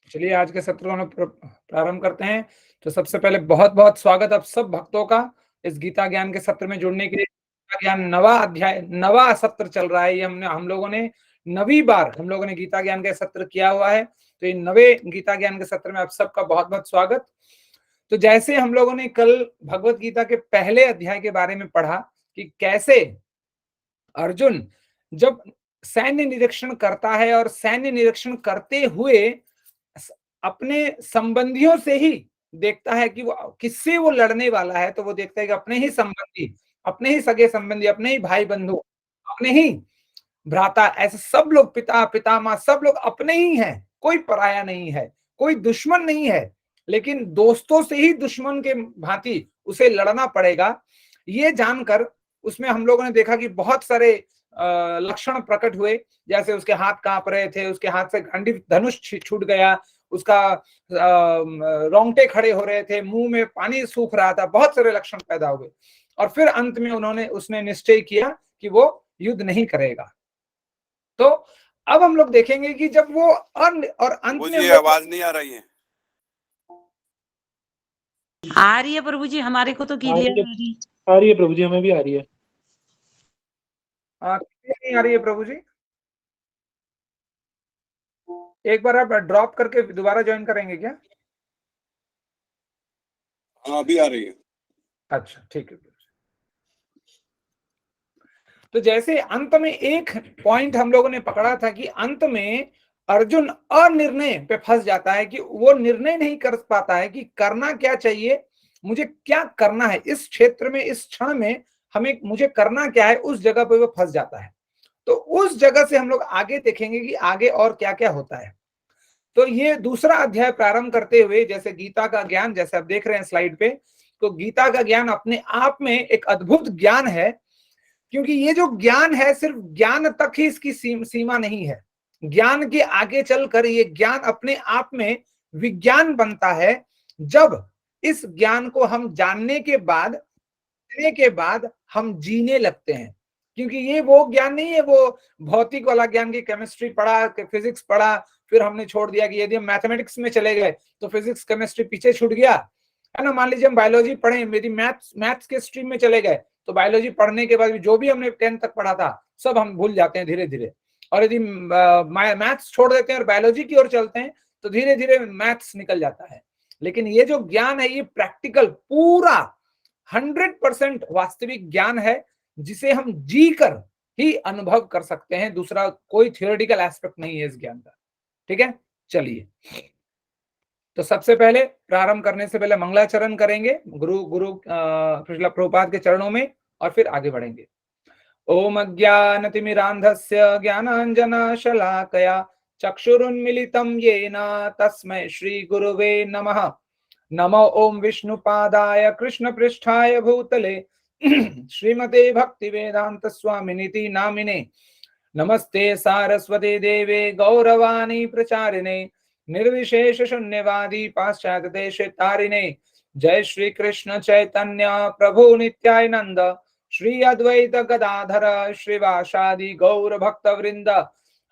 चलिए आज के सत्र को हम प्रारंभ करते हैं। तो सबसे पहले बहुत बहुत स्वागत आप सब भक्तों का इस गीता ज्ञान के सत्र में जुड़ने के लिए। गीता ज्ञान नवा अध्याय, नवा सत्र चल रहा है। ये हम लोगों ने नवी बार हम लोगों ने गीता ज्ञान का सत्र किया हुआ है। तो ये नवे गीता ज्ञान के सत्र में आप सबका बहुत बहुत स्वागत। तो जैसे हम लोगों ने कल भगवत गीता के पहले अध्याय के बारे में पढ़ा कि कैसे अर्जुन जब सैन्य निरीक्षण करता है और सैन्य निरीक्षण करते हुए अपने संबंधियों से ही देखता है कि वो किससे वो लड़ने वाला है, तो वो देखता है कि अपने ही संबंधी, अपने ही सगे संबंधी, अपने ही भाई बंधु, अपने ही भ्राता, ऐसे सब लोग, पिता पितामह, सब लोग अपने ही हैं। कोई पराया नहीं है, कोई दुश्मन नहीं है, लेकिन दोस्तों से ही दुश्मन के भांति उसे लड़ना पड़ेगा। ये जानकर उसमें हम लोगों ने देखा कि बहुत सारे लक्षण प्रकट हुए। जैसे उसके हाथ कांप रहे थे, उसके हाथ से गांडीव धनुष छूट गया, उसका रोंगटे खड़े हो रहे थे, मुंह में पानी सूख रहा था, बहुत सारे लक्षण पैदा हुए। और फिर अंत में उसने निश्चय किया कि वो युद्ध नहीं करेगा। तो अब हम लोग देखेंगे कि जब वो और अंत में मुझे आवाज नहीं आ रही है। आ रही है प्रभु जी, हमारे को तो क्लियर आ रही है प्रभु जी, हमें भी आ रही है। नहीं आ रही है प्रभु जी? एक बार आप ड्रॉप करके दोबारा ज्वाइन करेंगे क्या? हाँ अभी आ रही है। अच्छा ठीक है। तो जैसे अंत में एक पॉइंट हम लोगों ने पकड़ा था कि अंत में अर्जुन अनिर्णय पे फंस जाता है कि वो निर्णय नहीं कर पाता है कि करना क्या चाहिए, मुझे क्या करना है इस क्षेत्र में, इस क्षण में मुझे करना क्या है, उस जगह पे वो फंस जाता है। तो उस जगह से हम लोग आगे देखेंगे कि आगे और क्या क्या होता है। तो ये दूसरा अध्याय प्रारंभ करते हुए, जैसे गीता का ज्ञान, जैसे आप देख रहे हैं स्लाइड पे, तो गीता का ज्ञान अपने आप में एक अद्भुत ज्ञान है। क्योंकि ये जो ज्ञान है सिर्फ ज्ञान तक ही इसकी सीमा नहीं है। ज्ञान के आगे चलकर ये ज्ञान अपने आप में विज्ञान बनता है, जब इस ज्ञान को हम जानने के बाद हम जीने लगते हैं। क्योंकि ये वो ज्ञान नहीं है, वो भौतिक वाला ज्ञान की केमिस्ट्री पढ़ा, फिजिक्स पढ़ा, फिर हमने छोड़ दिया कि यदि हम मैथमेटिक्स में चले गए तो फिजिक्स केमिस्ट्री पीछे छूट गया, है ना। मान लीजिए हम बायोलॉजी पढ़े, यदि मैथ्स के स्ट्रीम में चले गए तो बायोलॉजी पढ़ने के बाद भी जो भी हमने 10 तक पढ़ा था सब हम भूल जाते हैं धीरे धीरे। और यदि मैथ्स छोड़ देते हैं और बायोलॉजी की ओर चलते हैं तो धीरे धीरे मैथ्स निकल जाता है। लेकिन ये जो ज्ञान है ये प्रैक्टिकल, पूरा 100% वास्तविक ज्ञान है, जिसे हम जी कर ही अनुभव कर सकते हैं। दूसरा कोई थियोरेटिकल एस्पेक्ट नहीं है इस ज्ञान का। ठीक है, चलिए। तो सबसे पहले प्रारंभ करने से पहले मंगलाचरण करेंगे गुरु प्रभुपाद के चरणों में, और फिर आगे बढ़ेंगे। ओम अज्ञानतिमिरान्धस्य ज्ञानाञ्जनशलाकया चक्षुरुन्मिलितं येन तस्मै श्री गुरुवे नमः। नमो ओम विष्णुपादाय कृष्णपृष्ठाय भूतले श्रीमते भक्तिवेदांत स्वामिनिति नामिने। नमस्ते सारस्वती देवे गौरवाणी प्रचारिणे निर्विशेष शून्यवादी पाश्चात्य देश तारिणे। जय श्री कृष्ण चैतन्य प्रभु नित्यानंद श्री अद्वैत गदाधर श्रीवासादि गौर भक्त वृंद।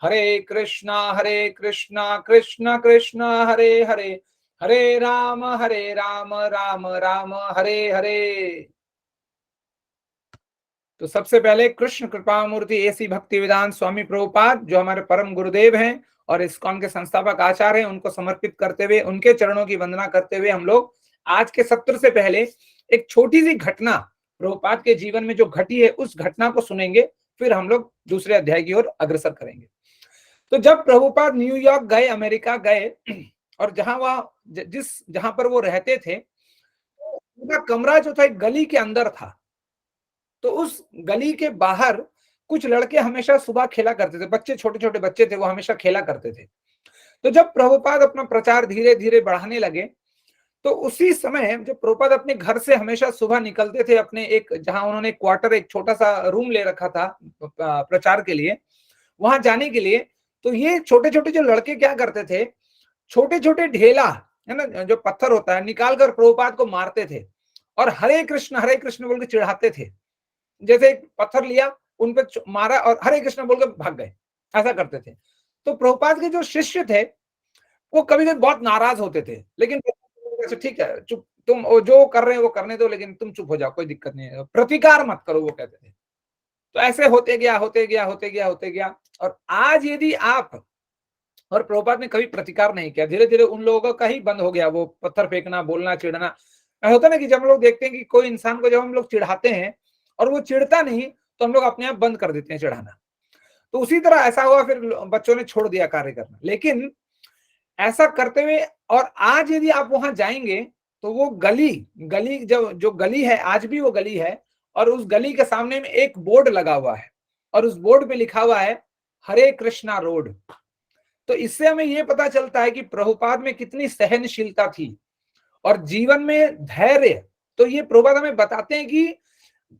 हरे कृष्णा कृष्ण कृष्ण हरे हरे, हरे राम राम राम हरे हरे। तो सबसे पहले कृष्ण कृपा मूर्ति एसी भक्ति वेदांत स्वामी प्रभुपाद, जो हमारे परम गुरुदेव हैं और इस्कॉन के संस्थापक आचार्य हैं, उनको समर्पित करते हुए, उनके चरणों की वंदना करते हुए हम लोग आज के सत्र से पहले एक छोटी सी घटना प्रभुपाद के जीवन में जो घटी है उस घटना को सुनेंगे, फिर हम लोग दूसरे अध्याय की ओर अग्रसर करेंगे। तो जब प्रभुपाद न्यूयॉर्क गए, अमेरिका गए, और जहां पर वो रहते थे, उनका कमरा जो था एक गली के अंदर था। तो उस गली के बाहर कुछ लड़के हमेशा सुबह खेला करते थे, बच्चे, छोटे छोटे बच्चे थे, वो हमेशा खेला करते थे। तो जब प्रभुपाद अपना प्रचार धीरे धीरे बढ़ाने लगे, तो उसी समय जब प्रभुपाद अपने घर से हमेशा सुबह निकलते थे, अपने एक, जहां उन्होंने क्वार्टर, एक छोटा सा रूम ले रखा था प्रचार के लिए, वहां जाने के लिए, तो ये छोटे छोटे जो लड़के क्या करते थे, छोटे छोटे ढेला, है ना, जो पत्थर होता है, निकाल कर प्रभुपाद को मारते थे और हरे कृष्ण बोल के चिढ़ाते थे। जैसे एक पत्थर लिया, उन पे मारा और हरे कृष्ण बोल के भाग गए, ऐसा करते थे। तो प्रभुपाद के जो शिष्य थे वो कभी कभी बहुत नाराज होते थे, लेकिन अच्छा ठीक है, चुप, तुम जो कर रहे हो वो करने दो, लेकिन तुम चुप हो जाओ, कोई दिक्कत नहीं है, प्रतिकार मत करो, वो कहते थे। तो ऐसे होते गया होते गया होते गया होते गया। और आज यदि आप, और प्रभुपाद ने कभी प्रतिकार नहीं किया, धीरे धीरे उन लोगों का ही बंद हो गया, वो पत्थर फेंकना, बोलना, चिढ़ना। होता ना कि जब हम लोग देखते हैं कि कोई इंसान को जब हम लोग चिढ़ाते हैं और वो चिढ़ता नहीं, तो हम लोग अपने आप बंद कर देते हैं चिढ़ाना। तो उसी तरह ऐसा हुआ, फिर बच्चों ने छोड़ दिया कार्य करना। लेकिन ऐसा करते हुए, और आज यदि आप वहां जाएंगे तो वो गली गली जो गली है, आज भी वो गली है, और उस गली के सामने में एक बोर्ड लगा हुआ है, और उस बोर्ड पे लिखा हुआ है हरे कृष्णा रोड। तो इससे हमें ये पता चलता है कि प्रभुपाद में कितनी सहनशीलता थी और जीवन में धैर्य। तो ये प्रभुपाद हमें बताते हैं कि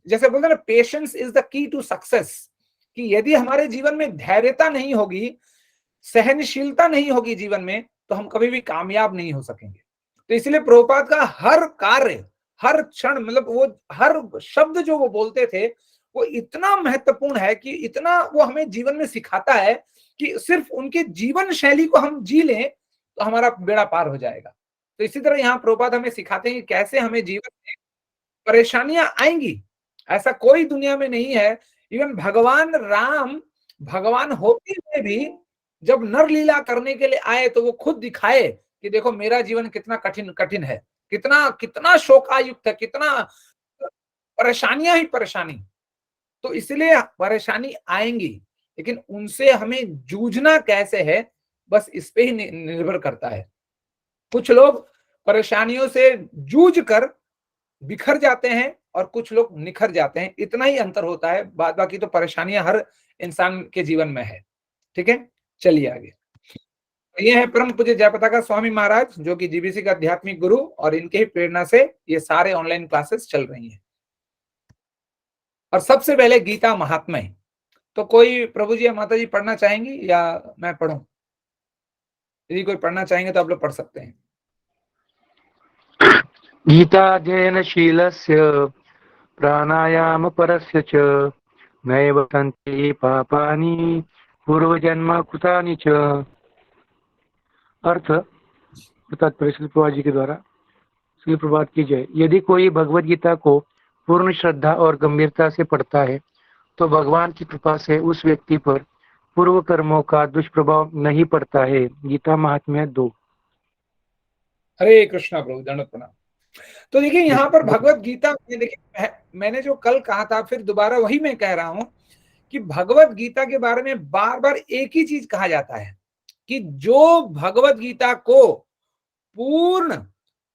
जैसे बोलते हैं ना, patience is the key to success, कि यदि हमारे जीवन में धैर्यता नहीं होगी, सहनशीलता नहीं होगी जीवन में, तो हम कभी भी कामयाब नहीं हो सकेंगे। तो इसलिए प्रभुपाद का हर कार्य, हर क्षण, मतलब वो हर शब्द जो वो बोलते थे, वो इतना महत्वपूर्ण है कि इतना वो हमें जीवन में सिखाता है कि सिर्फ उनके जीवन शैली को हम जी लें तो हमारा बेड़ा पार हो जाएगा। तो इसी तरह यहाँ प्रभुपाद हमें सिखाते हैं कि कैसे हमें जीवन में परेशानियां आएंगी, ऐसा कोई दुनिया में नहीं है। इवन भगवान राम, भगवान होते हुए भी जब नर लीला करने के लिए आए, तो वो खुद दिखाए कि देखो मेरा जीवन कितना कठिन कठिन है, कितना कितना शोकायुक्त है, कितना परेशानियां ही परेशानी। तो इसलिए परेशानी आएंगी, लेकिन उनसे हमें जूझना कैसे है, बस इस पे ही निर्भर करता है। कुछ लोग परेशानियों से जूझ कर बिखर जाते हैं और कुछ लोग निखर जाते हैं, इतना ही अंतर होता है। बाद बाकी तो परेशानियां हर इंसान के जीवन में है। ठीक है, चलिए आगे। ये है परम पूज्य जयपताका स्वामी महाराज, जो कि जीबीसी का आध्यात्मिक गुरु, और इनके ही प्रेरणा से ये सारे ऑनलाइन क्लासेस चल रही हैं। और सबसे पहले गीता महात्म्य, तो कोई प्रभु जी या माता जी पढ़ना चाहेंगी या मैं पढ़ूं? यदि कोई पढ़ना चाहेंगे तो आप लोग पढ़ सकते हैं। गीताध्ययनशीलस्य प्राणायाम परस्य च नैव सन्ति पापानि पूर्वजन्म कृतानि च। अर्थ तात्पर्य श्री प्रभुपाद जी के द्वारा। श्री प्रभात की जय। यदि कोई भगवत गीता को पूर्ण श्रद्धा और गंभीरता से पढ़ता है तो भगवान की कृपा से उस व्यक्ति पर पूर्व कर्मों का दुष्प्रभाव नहीं पड़ता है। गीता महात्म्य 2। हरे कृष्णा प्रभु, दंडवत प्रणाम। तो देखिए यहाँ पर भगवत गीता में, देखिए मैंने जो कल कहा था, फिर दोबारा वही मैं कह रहा हूं कि भगवत गीता के बारे में बार बार एक ही चीज कहा जाता है कि जो भगवत गीता को पूर्ण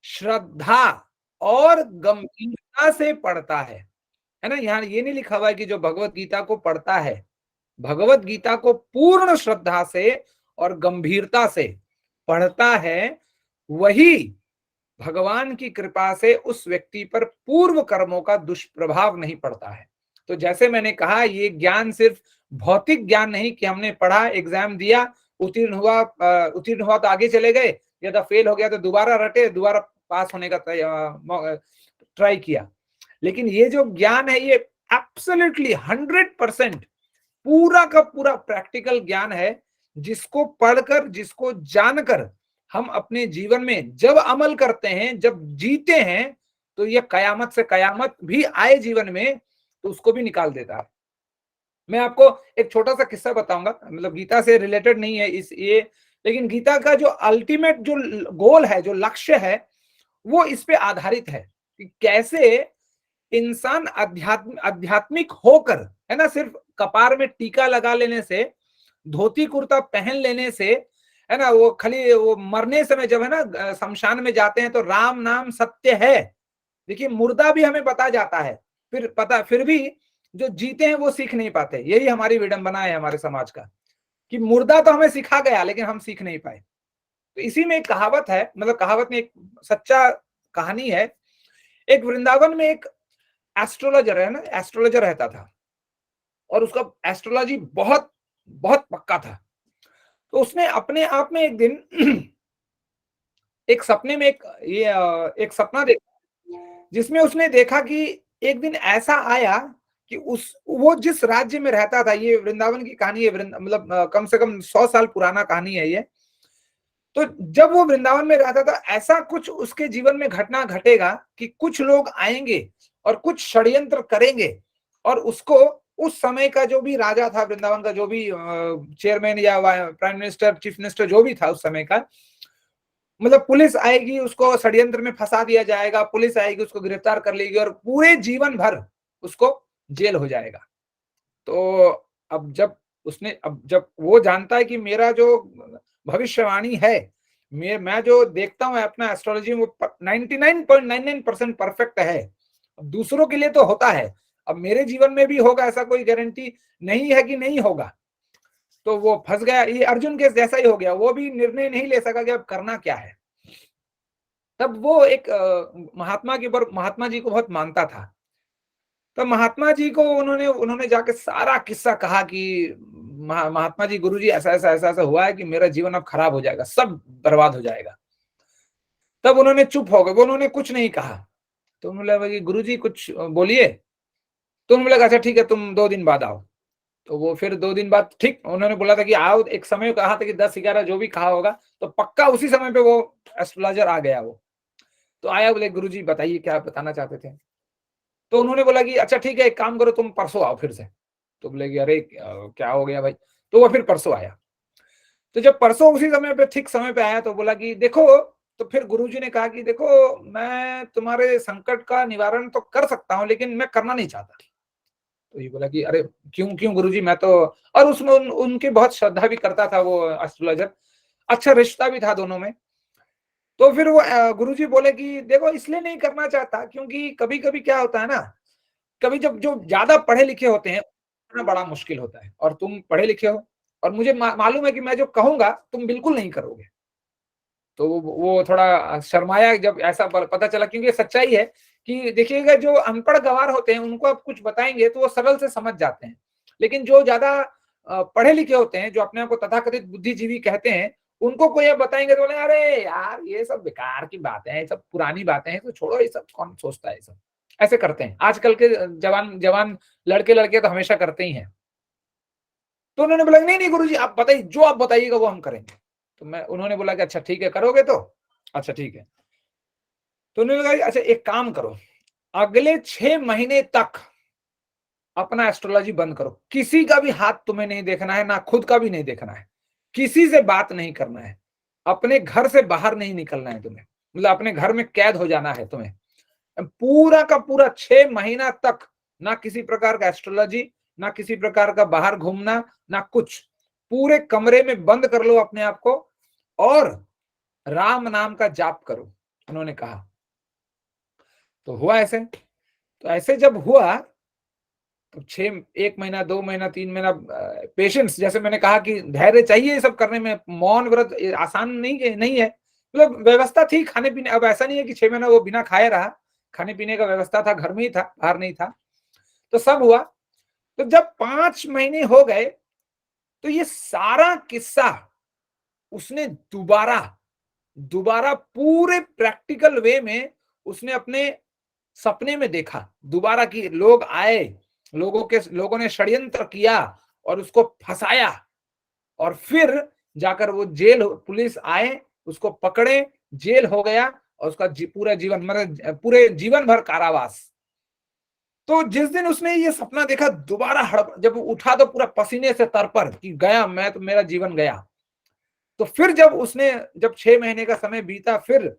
श्रद्धा और गंभीरता से पढ़ता है ना, यहाँ ये नहीं लिखा हुआ है कि जो भगवत गीता को पढ़ता है, भगवत गीता को पूर्ण श्रद्धा से और गंभीरता से पढ़ता है, वही भगवान की कृपा से उस व्यक्ति पर पूर्व कर्मों का दुष्प्रभाव नहीं पड़ता है। तो जैसे मैंने कहा, ये ज्ञान सिर्फ भौतिक ज्ञान नहीं कि हमने पढ़ा, एग्जाम दिया, उत्तीर्ण हुआ तो आगे चले गए, या फेल हो गया तो दोबारा रटे, दोबारा पास होने का ट्राई किया। लेकिन ये जो ज्ञान है, ये एब्सोल्युटली 100% पूरा का पूरा प्रैक्टिकल ज्ञान है, जिसको पढ़कर, जिसको जानकर हम अपने जीवन में जब अमल करते हैं, जब जीते हैं, तो ये कयामत से कयामत भी आए जीवन में तो उसको भी निकाल देता है। मैं आपको एक छोटा सा किस्सा बताऊंगा, मतलब गीता से रिलेटेड नहीं है ये, लेकिन गीता का जो अल्टीमेट जो गोल है, जो लक्ष्य है, वो इस पे आधारित है कि कैसे इंसान आध्यात्मिक होकर, है ना, सिर्फ कपार में टीका लगा लेने से, धोती कुर्ता पहन लेने से, है ना, वो खाली वो मरने समय जब है ना शमशान में जाते हैं तो राम नाम सत्य है। देखिए मुर्दा भी हमें बता जाता है, फिर भी जो जीते हैं वो सीख नहीं पाते। यही हमारी विडंबना है हमारे समाज का, कि मुर्दा तो हमें सिखा गया लेकिन हम सीख नहीं पाए। तो इसी में एक कहावत है, मतलब कहावत में एक सच्चा कहानी है। एक वृंदावन में एक एस्ट्रोलॉजर है ना, एस्ट्रोलॉजर रहता था, और उसका एस्ट्रोलॉजी बहुत बहुत पक्का था। तो उसने अपने आप में एक दिन एक सपने में एक सपना देखा, जिसमें उसने देखा कि एक दिन ऐसा आया कि वो जिस राज्य में रहता था, ये वृंदावन की कहानी है, मतलब कम से कम 100 साल पुराना कहानी है ये। तो जब वो वृंदावन में रहता था, ऐसा कुछ उसके जीवन में घटना घटेगा कि कुछ लोग आएंगे और कुछ षड्यंत्र करेंगे, और उसको उस समय का जो भी राजा था वृंदावन का, जो भी चेयरमैन या प्राइम मिनिस्टर, चीफ मिनिस्टर जो भी था उस समय का, मतलब पुलिस आएगी, उसको षड्यंत्र में फंसा दिया जाएगा, पुलिस आएगी उसको गिरफ्तार कर लेगी और पूरे जीवन भर उसको जेल हो जाएगा। तो अब जब वो जानता है कि मेरा जो भविष्यवाणी है, मैं जो देखता हूं अपना एस्ट्रोलॉजी, वो 99.99% परफेक्ट है। अब दूसरों के लिए तो होता है, अब मेरे जीवन में भी होगा, ऐसा कोई गारंटी नहीं है कि नहीं होगा। तो वो फंस गया। ये अर्जुन के जैसा ही हो गया, वो भी निर्णय नहीं ले सका कि अब करना क्या है। तब वो एक महात्मा जी को बहुत मानता था। तो महात्मा जी को उन्होंने जाके सारा किस्सा कहा कि महात्मा जी, गुरु जी, ऐसा हुआ है कि मेरा जीवन अब खराब हो जाएगा, सब बर्बाद हो जाएगा। तब उन्होंने चुप हो गए, उन्होंने कुछ नहीं कहा। तो उन्होंने लगा कि गुरु जी कुछ बोलिए। तो उन्होंने लगा अच्छा ठीक है, तुम 2 दिन बाद आओ। तो वो फिर 2 दिन बाद, ठीक, उन्होंने बोला था कि आओ, एक समय कहा था कि 10-11 जो भी कहा होगा, तो पक्का उसी समय पे वो एस्ट्रोलॉजर आ गया। वो तो आया, बोले गुरु जी बताइए क्या बताना चाहते थे। तो उन्होंने बोला कि अच्छा ठीक है, एक काम करो, तुम परसों आओ फिर से। तो बोले कि अरे क्या हो गया भाई। तो वो फिर परसों आया। तो जब परसों उसी समय पे, ठीक समय पे आया, तो बोला कि देखो, तो फिर गुरुजी ने कहा कि देखो, मैं तुम्हारे संकट का निवारण तो कर सकता हूं, लेकिन मैं करना नहीं चाहता। तो ये बोला कि अरे क्यों क्यों गुरुजी, मैं तो, और उसमें उनकी बहुत श्रद्धा भी करता था वो एस्ट्रोलॉजर, अच्छा रिश्ता भी था दोनों में। तो फिर वो गुरुजी बोले कि देखो, इसलिए नहीं करना चाहता क्योंकि कभी कभी क्या होता है ना, कभी जब जो ज्यादा पढ़े लिखे होते हैं उतना बड़ा मुश्किल होता है, और तुम पढ़े लिखे हो और मुझे मालूम है कि मैं जो कहूंगा तुम बिल्कुल नहीं करोगे। तो वो थोड़ा शर्माया जब ऐसा पता चला, क्योंकि ये सच्चाई है कि देखिएगा, जो अनपढ़ गवार होते हैं उनको आप कुछ बताएंगे तो वो सरल से समझ जाते हैं, लेकिन जो ज्यादा पढ़े लिखे होते हैं, जो अपने आप को तथाकथित बुद्धिजीवी कहते हैं, उनको कोई आप बताएंगे तो बोले अरे यार ये सब बेकार की बातें हैं, ये सब पुरानी बातें हैं, तो छोड़ो, ये सब कौन सोचता है, ये सब ऐसे करते हैं। आजकल के जवान जवान लड़के लड़के तो हमेशा करते ही हैं। तो उन्होंने बोला नहीं नहीं गुरुजी, आप बताइए, जो आप बताइएगा वो हम करेंगे। तो उन्होंने बोला कि अच्छा ठीक है, करोगे तो अच्छा ठीक है। तो उन्होंने कहा अच्छा एक काम करो, अगले 6 महीने तक अपना एस्ट्रोलॉजी बंद करो, किसी का भी हाथ तुम्हें नहीं देखना है, ना खुद का भी नहीं देखना है, किसी से बात नहीं करना है, अपने घर से बाहर नहीं निकलना है तुम्हें, मतलब अपने घर में कैद हो जाना है तुम्हें पूरा का पूरा 6 महीना तक। ना किसी प्रकार का एस्ट्रोलॉजी, ना किसी प्रकार का बाहर घूमना, ना कुछ, पूरे कमरे में बंद कर लो अपने आप को और राम नाम का जाप करो, उन्होंने कहा। तो हुआ ऐसे। तो ऐसे जब हुआ तो 1 महीना, 2 महीना, 3 महीना पेशेंस, जैसे मैंने कहा कि धैर्य चाहिए ये सब करने में। मौन व्रत आसान नहीं है, मतलब व्यवस्था थी खाने पीने। अब ऐसा नहीं है कि 6 महीना वो बिना खाए रहा, खाने पीने का व्यवस्था था, घर में ही था, बाहर नहीं था। तो सब हुआ। तो जब 5 महीने हो गए तो ये सारा किस्सा उसने दोबारा पूरे प्रैक्टिकल वे में उसने अपने सपने में देखा दोबारा, कि लोग आए, लोगों ने षड्यंत्र किया और उसको फंसाया, और फिर जाकर वो जेल, पुलिस आए, उसको पकड़े, जेल हो गया, और उसका पूरा जीवन, मतलब पूरे जीवन भर कारावास। तो जिस दिन उसने ये सपना देखा, दोबारा जब उठा तो पूरा पसीने से तरपर कि गया मैं, तो मेरा जीवन गया। तो फिर जब 6 महीने का समय बीता, फिर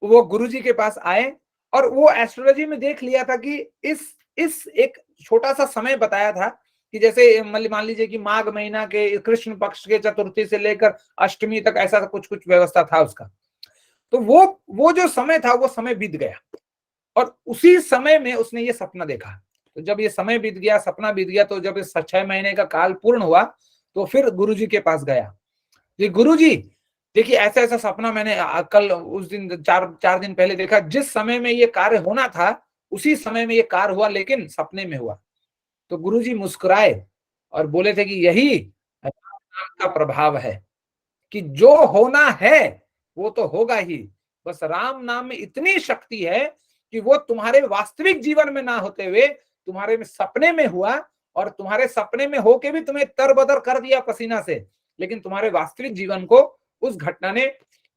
वो गुरुजी के पास आए, और वो एस्ट्रोलॉजी में देख लिया था कि इस एक छोटा सा समय बताया था कि जैसे मान लीजिए कि माघ महीना के कृष्ण पक्ष के चतुर्थी से लेकर अष्टमी तक ऐसा कुछ व्यवस्था था उसका। तो वो जो समय था वो समय बीत गया, और उसी समय में उसने ये सपना देखा। तो जब ये समय बीत गया, सपना बीत गया, तो जब इस 6 महीने का काल पूर्ण हुआ तो फिर गुरुजी के पास गया। ये गुरुजी देखिए, ऐसा ऐसा सपना मैंने कल उस दिन 4 दिन पहले देखा, जिस समय में ये कार्य होना था उसी समय में ये कार्य हुआ, लेकिन सपने में हुआ। तो गुरुजी मुस्कुराए और बोले थे कि यही राम का प्रभाव है, कि जो होना है वो तो होगा ही, बस राम नाम में इतनी शक्ति है कि वो तुम्हारे वास्तविक जीवन में ना होते हुए तुम्हारे में सपने में हुआ, और तुम्हारे सपने में होके भी तुम्हें तरबतर कर दिया पसीना से, लेकिन तुम्हारे वास्तविक जीवन को उस घटना ने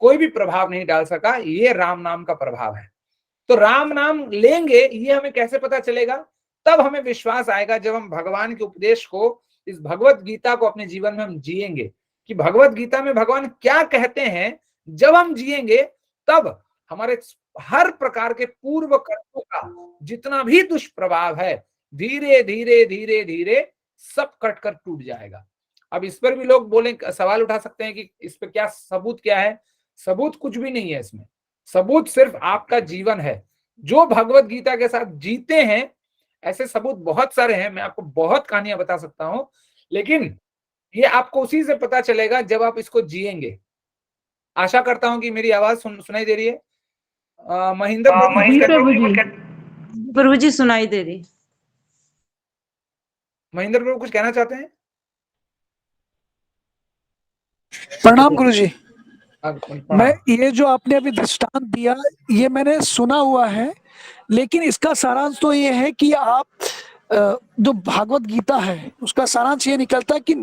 कोई भी प्रभाव नहीं डाल सका। ये राम नाम का प्रभाव है। तो राम नाम लेंगे ये हमें कैसे पता चलेगा? तब हमें विश्वास आएगा जब हम भगवान के उपदेश को, इस भगवत गीता को अपने जीवन में हम जिएंगे कि भगवत गीता में भगवान क्या कहते हैं। जब हम जिएंगे तब हमारे हर प्रकार के पूर्व कर्मों का जितना भी दुष्प्रभाव है धीरे धीरे धीरे धीरे सब कटकर टूट जाएगा। अब इस पर भी लोग बोले, सवाल उठा सकते हैं कि इस पे क्या सबूत क्या है? सबूत कुछ भी नहीं है इसमें। सबूत सिर्फ आपका जीवन है। जो भगवत गीता के साथ जीते हैं, ऐसे सबूत बहुत सारे हैं, मैं आपको बहुत कहानियां बता सकता हूं, लेकिन ये आपको उसी से पता चलेगा जब आप इसको जिएंगे। आशा करता हूं कि मेरी आवाज सुनाई दे रही है। महेंद्र प्रभु जी सुनाई दे रही। महेंद्र प्रभु कुछ कहना चाहते हैं? प्रणाम गुरुजी। प्रणाम। मैं ये जो आपने अभी दृष्टांत दिया ये मैंने सुना हुआ है, लेकिन इसका सारांश तो ये है कि आप जो भागवत गीता है उसका सारांश ये निकलता है कि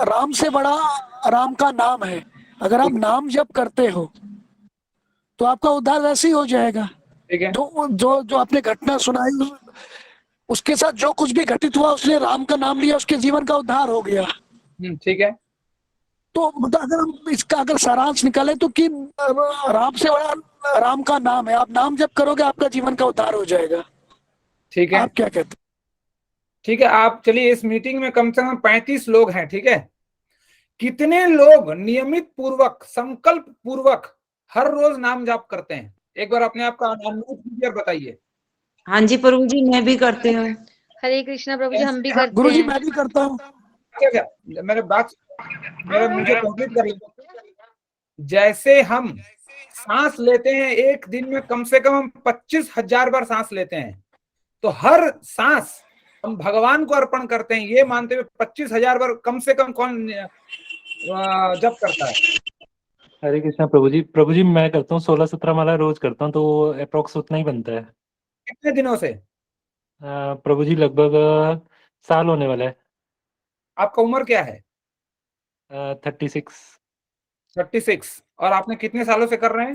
राम से बड़ा राम का नाम है। अगर आप नाम जप करते हो तो आपका उद्धार वैसे ही हो जाएगा। ठीक है। तो जो आपने घटना सुनाई उसके साथ जो कुछ भी घटित हुआ, उसने राम का नाम लिया, उसके जीवन का उद्धार हो गया। ठीक है। तो मतलब अगर हम इसका अगर सारांश निकाले तो कि राम से बड़ा राम का नाम है, आप नाम जब करोगे आपका जीवन का उद्धार हो जाएगा। ठीक है। आप क्या कहते हैं? ठीक है। आप चलिए, इस मीटिंग में कम से कम 35 लोग हैं। ठीक है। कितने लोग नियमित पूर्वक, संकल्प पूर्वक हर रोज नाम जाप करते हैं? एक बार अपने आप का अनम्यूट कीजिए और बताइए। हाँ जी प्रभु जी, मैं भी करती हूँ। हरे कृष्णा प्रभु जी, हम भी करते गुरु जी हैं। मैं भी करता हूँ। क्या मुझे कंप्लीट कर लीजिए। जैसे हम सांस लेते हैं, एक दिन में कम से कम 25,000 बार सांस लेते हैं, तो हर सांस हम भगवान को अर्पण करते हैं, ये मानते हुए 25,000 बार कम से कम कौन जप करता है? हरे कृष्णा प्रभु जी। प्रभु जी मैं करता हूँ 16-17 माला रोज करता हूँ, तो अप्रोक्स उतना ही बनता है। कितने दिनों से? प्रभु जी लगभग साल होने वाला है। आपका उम्र क्या है? 36। 36। और आपने कितने सालों से कर रहे हैं?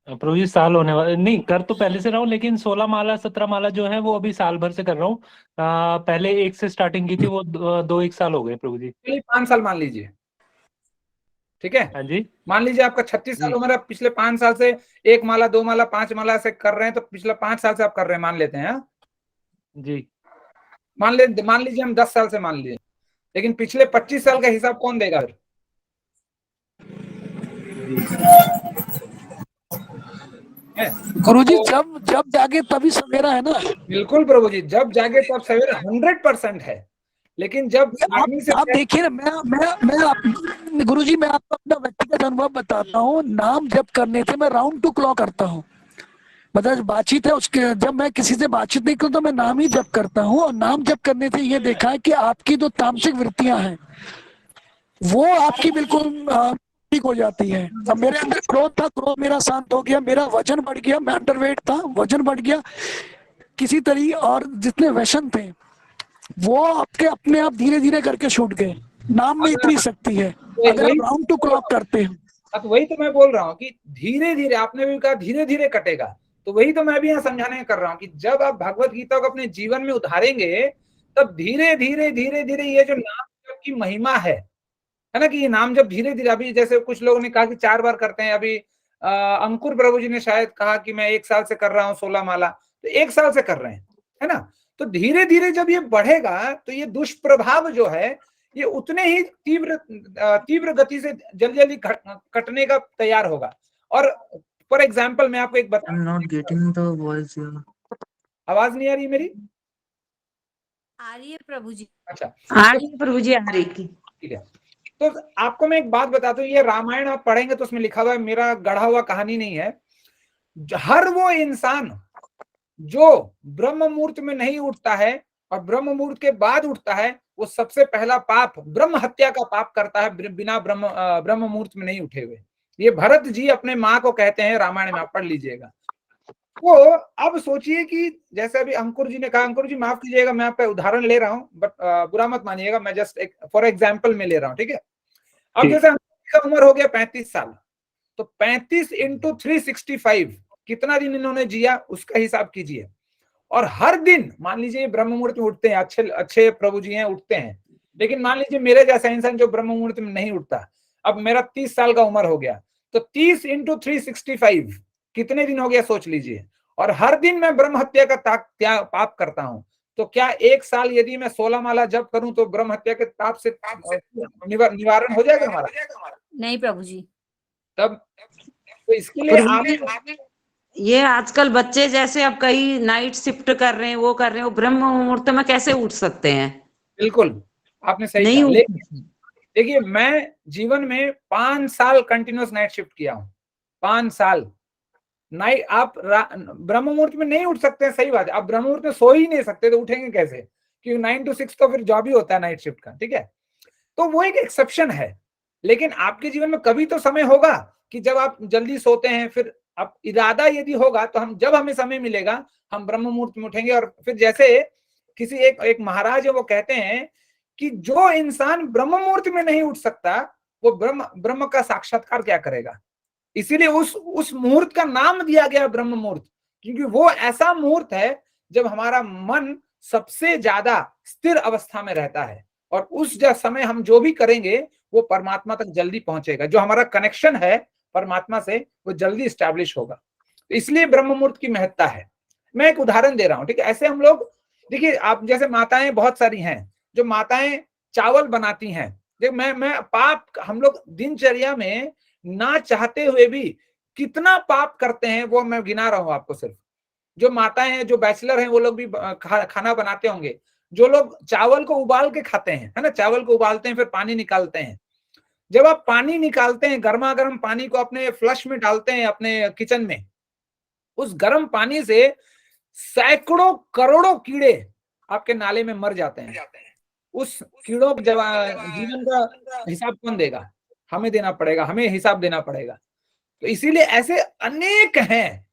प्रभु जी साल होने वाला नहीं, कर तो पहले से रहा हूँ, लेकिन 16 माला 17 माला जो है वो अभी साल भर से कर रहा हूँ। पहले 1 से स्टार्टिंग की थी, वो 2-1 साल हो गए प्रभु जी। 5 साल मान लीजिए। ठीक है। हाँ जी। मान लीजिए आपका 36 साल उम्र है, पिछले 5 साल से 1 माला 2 माला 5 माला से कर रहे हैं, तो पिछले 5 साल से आप कर रहे हैं, मान लेते हैं। जी। मान लीजिए हम 10 साल से मान लीजिए, लेकिन पिछले 25 साल का हिसाब कौन देगा फिर? गुरु जी जब जागे तभी सवेरा है ना। बिल्कुल प्रभु जी, जब जागे तब सवेरा 100% है। लेकिन जब आप देखिए ना, मैं गुरु जी मैं आपको अपना व्यक्तिगत अनुभव बताता हूँ। नाम जब करने से मैं राउंड टू क्लॉक करता हूँ। मतलब बातचीत है उसके, जब मैं किसी से बातचीत नहीं करूँ तो मैं नाम ही जप करता हूँ। और नाम जप करने से ये देखा है कि आपकी जो तामसिक वृत्तियां हैं वो आपकी बिल्कुल ठीक हो जाती है। अब मेरे अंदर क्रोध था, क्रोध मेरा शांत हो गया, मेरा वजन बढ़ गया, मैं अंडरवेट था, वजन बढ़ गया किसी तरीके, और जितने व्यसन थे वो आपके अपने आप धीरे धीरे करके छूट गए। नाम में इतनी शक्ति है अगर आप राउंड टू क्लॉक करते हैं। अब वही तो मैं बोल रहा हूँ कि धीरे धीरे, आपने भी कहा धीरे धीरे कटेगा, तो वही तो मैं भी यहाँ समझाने कर रहा हूँ कि जब आप भगवत गीता को अपने जीवन में उतारेंगे तब धीरे धीरे धीरे धीरे ये जो नाम जप की महिमा है ना, कि ये नाम जब धीरे धीरे, अभी जैसे कुछ लोगों ने कहा कि 4 बार करते हैं, अभी अंकुर प्रभु जी ने शायद कहा कि मैं 1 साल से कर रहा हूँ 16 माला, तो 1 साल से कर रहे हैं, है ना। तो धीरे धीरे जब ये बढ़ेगा तो ये दुष्प्रभाव जो है ये उतने ही तीव्र गति से जल्दी जल्दी कटने का तैयार होगा। और फॉर एग्जाम्पल मैं आपको एक बता, आवाज नहीं आ रही मेरी? आ रही है प्रभु जी। अच्छा, आ रही है प्रभु जी, आ रही की। ठीक है। तो आपको मैं एक बात बताता हूँ, ये रामायण आप पढ़ेंगे तो उसमें लिखा हुआ है, मेरा गढ़ा हुआ कहानी नहीं है। हर वो इंसान जो ब्रह्म मुहूर्त में नहीं उठता है और ब्रह्म मुहूर्त के बाद उठता है, वो सबसे पहला पाप ब्रह्म हत्या का पाप करता है, बिना ब्रह्म मुहूर्त में नहीं उठे हुए। ये भरत जी अपने माँ को कहते हैं, रामायण में आप पढ़ लीजिएगा। तो अब सोचिए कि जैसे अभी अंकुर जी ने कहा, अंकुर जी माफ कीजिएगा मैं आपका उदाहरण ले रहा हूँ, बट बुरा मत मानिएगा, मैं जस्ट एक फॉर एग्जाम्पल में ले रहा हूँ, ठीक है। अब जैसे का उम्र हो गया 35 साल, तो 35 इंटू 365 कितना दिन इन्होंने जिया उसका हिसाब कीजिए। और हर दिन मान लीजिए ब्रह्म मुहूर्त में उठते हैं, अच्छे अच्छे प्रभु जी हैं उठते हैं, लेकिन मान लीजिए मेरे जैसा इंसान जो ब्रह्म मुहूर्त में नहीं उठता, अब मेरा 30 साल का उम्र हो गया, तो 30 इंटू 365 कितने दिन हो गया सोच लीजिए। और हर दिन मैं ब्रह्म हत्या का पाप करता हूं, तो क्या एक साल यदि मैं 16 माला जप करूं तो ब्रह्म हत्या के पाप से निवारण हो जाएगा हमारा? नहीं प्रभु जी। तब तो इसके लिए आप ये आजकल बच्चे जैसे अब कई नाइट शिफ्ट कर रहे हैं, वो कर रहे हैं, वो ब्रह्म मुहूर्त में कैसे उठ सकते हैं? बिल्कुल आपने सही नहीं कहा। उठ लेकिन सकते। देखिए मैं जीवन में 5 साल कंटिन्यूस नाइट शिफ्ट किया हूं, 5 साल नाइट। आप ब्रह्म मुहूर्त में नहीं उठ सकते हैं, सही बात है, आप ब्रह्म मुहूर्त में सो ही नहीं सकते तो उठेंगे कैसे? क्योंकि 9 to 6 तो फिर जॉब ही होता है नाइट शिफ्ट का, ठीक है। तो वो एक एक्सेप्शन है, लेकिन आपके जीवन में कभी तो समय होगा कि जब आप जल्दी सोते हैं, फिर आप इरादा यदि होगा तो हम जब हमें समय मिलेगा हम ब्रह्म मुहूर्त में उठेंगे। और फिर जैसे किसी एक महाराज है वो कहते हैं कि जो इंसान ब्रह्म मुहूर्त में नहीं उठ सकता वो ब्रह्म का साक्षात्कार क्या करेगा। इसीलिए उस मुहूर्त का नाम दिया गया ब्रह्म मुहूर्त, क्योंकि वो ऐसा मुहूर्त है जब हमारा मन सबसे ज्यादा स्थिर अवस्था में रहता है, और उस समय हम जो भी करेंगे वो परमात्मा तक जल्दी पहुंचेगा, जो हमारा कनेक्शन है परमात्मा से वो जल्दी स्टैब्लिश होगा। तो इसलिए ब्रह्म मुहूर्त की महत्ता है। मैं एक उदाहरण दे रहा हूं, ठीक है। ऐसे हम लोग देखिए, आप जैसे माताएं बहुत सारी हैं जो माताएं चावल बनाती हैं। देख मैं पाप हम लोग दिनचर्या में ना चाहते हुए भी कितना पाप करते हैं वो मैं गिना रहा हूं आपको। सिर्फ जो माताएं हैं, जो बैचलर हैं, वो लोग भी खाना बनाते होंगे। जो लोग चावल को उबाल के खाते हैं, है ना, चावल को उबालते हैं फिर पानी निकालते हैं। जब आप पानी निकालते हैं, गर्मा गर्म पानी को अपने फ्लश में डालते हैं अपने किचन में, उस गर्म पानी से सैकड़ों करोड़ों कीड़े आपके नाले में मर जाते हैं। उस कीड़ों के जीवन का हिसाब कौन देगा? हमें देना पड़ेगा, हमें हिसाब देना पड़ेगा। तो इसीलिए ऐसे अनेक हैं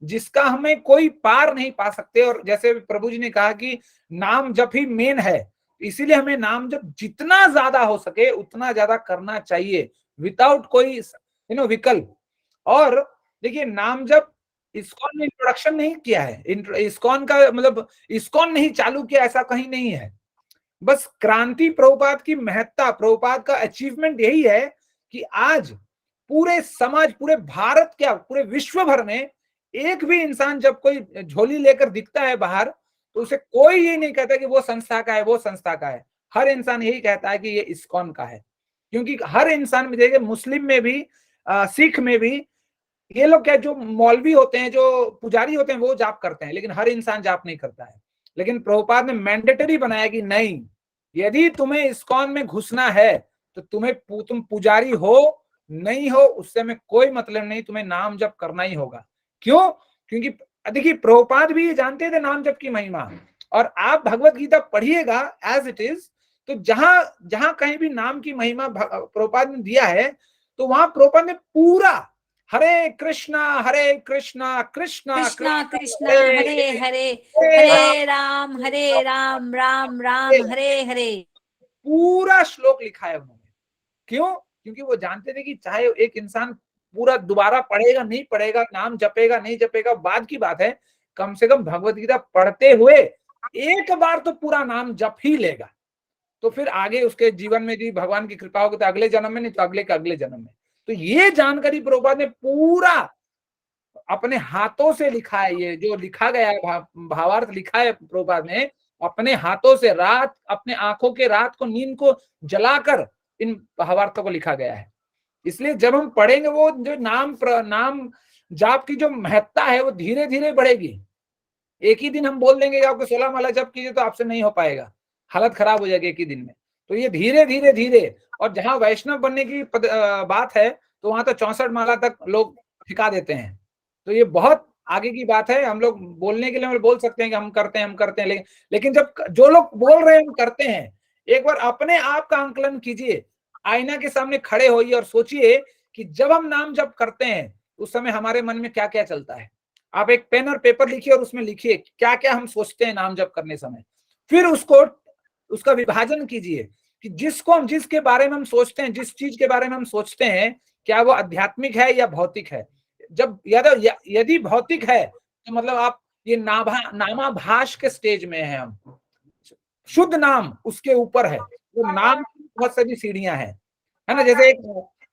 जिसका हमें कोई पार नहीं पा सकते। और जैसे प्रभु जी ने कहा कि नाम जप ही मेन है, इसीलिए हमें नाम जप जितना ज्यादा हो सके उतना ज्यादा करना चाहिए, विदाउट कोई विकल्प। और देखिए नाम जप इस्कॉन ने इंट्रोडक्शन नहीं किया है, इस्कॉन का मतलब इस्कॉन नहीं चालू किया, ऐसा कहीं नहीं है। बस क्रांति प्रभुपाद की महत्ता, प्रभुपाद का अचीवमेंट यही है कि आज पूरे समाज, पूरे भारत, क्या पूरे विश्व भर में एक भी इंसान जब कोई झोली लेकर दिखता है बाहर, तो उसे कोई ये नहीं कहता कि वो संस्था का है, वो संस्था का है। हर इंसान यही कहता है कि ये इस्कॉन का है, क्योंकि हर इंसान में देखिए, मुस्लिम में भी, सिख में भी, ये लोग क्या, जो मौलवी होते हैं, जो पुजारी होते हैं, वो जाप करते हैं, लेकिन हर इंसान जाप नहीं करता है। लेकिन प्रभुपाद ने मैंडेटरी बनाया कि नहीं, यदि तुम्हें इस्कॉन में घुसना है तो तुम पुजारी हो नहीं हो उससे हमें कोई मतलब नहीं, तुम्हें नाम जप करना ही होगा। क्यों? क्योंकि देखिए प्रभुपाद भी ये जानते थे नाम जप की महिमा। और आप भगवत गीता पढ़िएगा एज इट इज, तो जहां जहां कहीं भी नाम की महिमा प्रभुपाद ने दिया है, तो वहां प्रभुपाद ने पूरा हरे कृष्णा कृष्णा कृष्णा कृष्णा हरे हरे, हरे राम राम राम हरे हरे, पूरा श्लोक लिखा है उन्होंने। क्यों? क्योंकि वो जानते थे कि चाहे एक इंसान पूरा दोबारा पढ़ेगा नहीं पढ़ेगा, नाम जपेगा नहीं जपेगा, बाद की बात है, कम से कम भगवत गीता पढ़ते हुए एक बार तो पूरा नाम जप ही लेगा। तो फिर आगे उसके जीवन में भी भगवान की कृपा होगी तो अगले जन्म में, नहीं तो अगले के अगले जन्म में। तो ये जानकारी प्रभुपाद ने पूरा अपने हाथों से लिखा है। ये जो लिखा गया है, भावार्थ लिखा है प्रभुपाद ने अपने हाथों से, रात अपने आंखों के रात को, नींद को जलाकर इन भावार्थों को लिखा गया है। इसलिए जब हम पढ़ेंगे, वो जो नाम जाप की जो महत्ता है वो धीरे धीरे बढ़ेगी। एक ही दिन हम बोल देंगे कि आपको 16 माला जप कीजिए, तो आपसे नहीं हो पाएगा, हालत खराब हो जाएगी एक ही दिन में। तो ये धीरे धीरे धीरे, और जहां वैष्णव बनने की बात है तो वहां तो 64 माला तक लोग ठिका देते हैं। तो ये बहुत आगे की बात है। हम लोग बोलने के लिए हम बोल सकते हैं कि हम करते हैं, लेकिन जब जो लोग बोल रहे हैं हम करते हैं, एक बार अपने आप का आंकलन कीजिए, आईना के सामने खड़े होइए और सोचिए कि जब हम नाम जप करते हैं उस समय हमारे मन में क्या क्या चलता है। आप एक पेन और पेपर लिखिए और उसमें लिखिए क्या क्या हम सोचते हैं नाम जप करने समय। फिर उसका विभाजन कीजिए कि जिसके बारे में हम सोचते हैं, जिस चीज के बारे में हम सोचते हैं, क्या वो आध्यात्मिक है या भौतिक है। जब यदि भौतिक है तो मतलब आप ये नामाभास के स्टेज में है। हम शुद्ध नाम उसके ऊपर है, वो नाम की बहुत सारी सीढ़ियां हैं, है ना। जैसे एक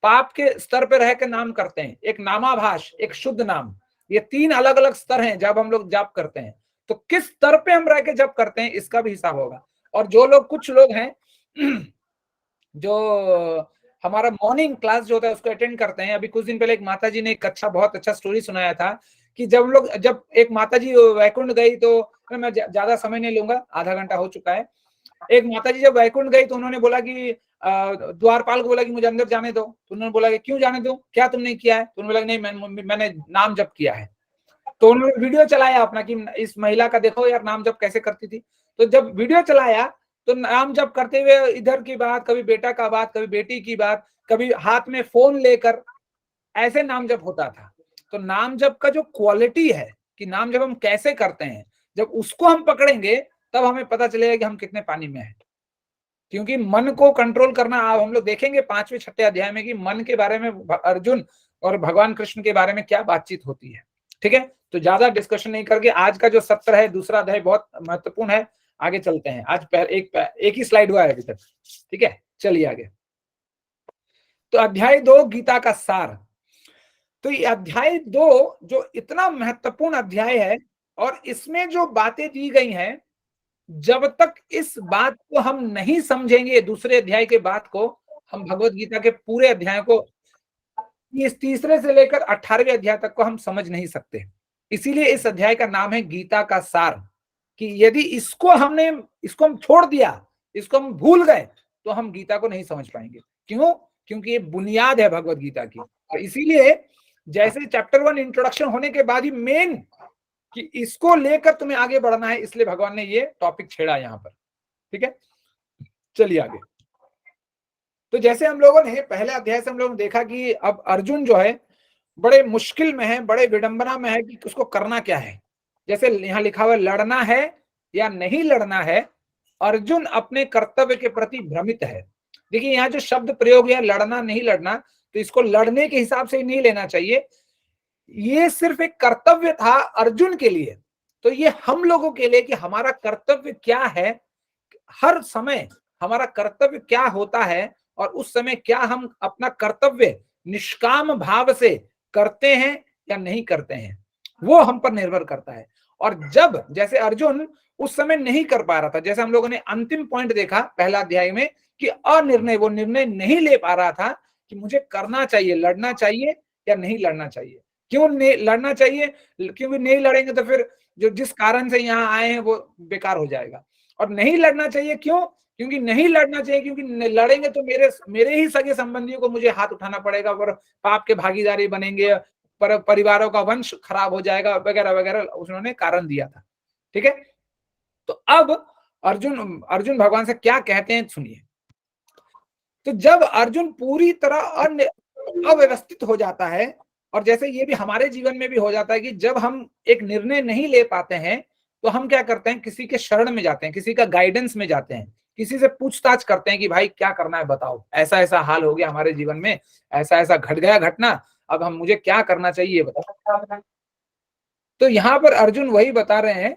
पाप के स्तर पे रह के नाम करते हैं, एक नामाभास, एक शुद्ध नाम, ये 3 अलग अलग स्तर हैं जब हम लोग जप करते हैं। तो किस स्तर पे हम रह के जप करते हैं इसका भी हिसाब होगा। और जो लोग, कुछ लोग हैं जो हमारा मॉर्निंग क्लास जो होता है उसको अटेंड करते हैं। अभी कुछ दिन पहले एक माता जी ने एक बहुत अच्छा स्टोरी सुनाया था कि जब एक माता जी वैकुंठ गई, तो मैं ज्यादा समय नहीं लूंगा, आधा घंटा हो चुका है। एक माता जी जब वैकुंठ गई तो उन्होंने बोला कि द्वारपाल को बोला कि मुझे अंदर जाने दो। तो उन्होंने बोला कि क्यों जाने दो, क्या तुमने किया है। तो उन्होंने बोला नहीं, मैंने नाम जप किया है। तो उन्होंने वीडियो चलाया अपना कि इस महिला का देखो यार नाम जप कैसे करती थी। तो जब वीडियो चलाया तो नाम जप करते हुए इधर की बात, कभी बेटा का बात, कभी बेटी की बात, कभी हाथ में फोन लेकर, ऐसे नाम जप होता था। तो नाम जप का जो क्वालिटी है कि नाम जप हम कैसे करते हैं, जब उसको हम पकड़ेंगे तब हमें पता चलेगा कि हम कितने पानी में हैं। क्योंकि मन को कंट्रोल करना, आप हम लोग देखेंगे 5वें 6ठे अध्याय में कि मन के बारे में अर्जुन और भगवान कृष्ण के बारे में क्या बातचीत होती है। ठीक है, तो ज्यादा डिस्कशन नहीं करके आज का जो सत्र है, दूसरा अध्याय बहुत महत्वपूर्ण है, आगे चलते हैं। आज एक ही स्लाइड हुआ है अभी तक। ठीक है, चलिए आगे। तो अध्याय 2 गीता का सार। तो ये अध्याय 2 जो इतना महत्वपूर्ण अध्याय है, और इसमें जो बातें दी गई हैं, जब तक इस बात को हम नहीं समझेंगे, दूसरे अध्याय के बात को, हम भगवत गीता के पूरे अध्याय को, इस तीसरे से लेकर 18वें अध्याय तक को हम समझ नहीं सकते। इसीलिए इस अध्याय का नाम है गीता का सार, कि यदि इसको हम छोड़ दिया, इसको हम भूल गए, तो हम गीता को नहीं समझ पाएंगे। क्यों? क्योंकि ये बुनियाद है भगवत गीता की। तो इसीलिए जैसे चैप्टर 1 इंट्रोडक्शन होने के बाद ही मेन कि इसको लेकर तुम्हें आगे बढ़ना है, इसलिए भगवान ने ये टॉपिक छेड़ा यहाँ पर। ठीक है, चलिए आगे। तो जैसे हम लोगों ने पहले अध्याय से हम लोगों ने देखा कि अब अर्जुन जो है बड़े मुश्किल में है, बड़े विडंबना में है कि उसको करना क्या है। जैसे यहाँ लिखा हुआ लड़ना है या नहीं लड़ना है, अर्जुन अपने कर्तव्य के प्रति भ्रमित है। देखिए यहाँ जो शब्द प्रयोग है लड़ना नहीं लड़ना, तो इसको लड़ने के हिसाब से नहीं लेना चाहिए। ये सिर्फ एक कर्तव्य था अर्जुन के लिए। तो ये हम लोगों के लिए कि हमारा कर्तव्य क्या है, हर समय हमारा कर्तव्य क्या होता है, और उस समय क्या हम अपना कर्तव्य निष्काम भाव से करते हैं या नहीं करते हैं, वो हम पर निर्भर करता है। और जब जैसे अर्जुन उस समय नहीं कर पा रहा था, जैसे हम लोगों ने अंतिम पॉइंट देखा पहला अध्याय में कि अनिर्णय, वो निर्णय नहीं ले पा रहा था कि मुझे करना चाहिए, लड़ना चाहिए या नहीं लड़ना चाहिए। क्यों नहीं लड़ना चाहिए? क्योंकि नहीं लड़ेंगे तो फिर जो जिस कारण से यहाँ आए हैं वो बेकार हो जाएगा। और नहीं लड़ना चाहिए क्यों? क्योंकि नहीं लड़ना चाहिए क्योंकि लड़ेंगे तो मेरे ही सगे संबंधियों को मुझे हाथ उठाना पड़ेगा, और पाप के भागीदारी बनेंगे, परिवारों का वंश खराब हो जाएगा, वगैरह वगैरह उन्होंने कारण दिया था। ठीक है, तो अब अर्जुन भगवान से क्या कहते हैं सुनिए। तो जब अर्जुन पूरी तरह अव्यवस्थित हो जाता है, और जैसे ये भी हमारे जीवन में भी हो जाता है कि जब हम एक निर्णय नहीं ले पाते हैं तो हम क्या करते हैं, किसी के शरण में जाते हैं, किसी का गाइडेंस में जाते हैं, किसी से पूछताछ करते हैं कि भाई क्या करना है बताओ, ऐसा ऐसा हाल हो गया हमारे जीवन में, ऐसा ऐसा घट गया घटना, अब मुझे क्या करना चाहिए बताओ। तो यहां पर अर्जुन वही बता रहे हैं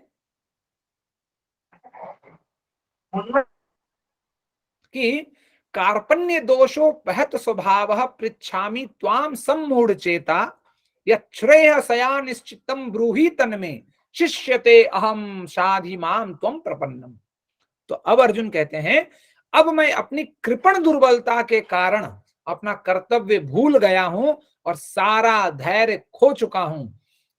कि कार्पण्य दोषो बहत स्वभाव पृच्छामि त्वाम सम्मूढ़ चेता यच्छ्रेय सया निश्चितम ब्रूहि तन्मे शिष्यते अहम साधि माम त्वम प्रपन्नम। तो अब अर्जुन कहते हैं अब मैं अपनी कृपण दुर्बलता के कारण अपना कर्तव्य भूल गया हूं और सारा धैर्य खो चुका हूं।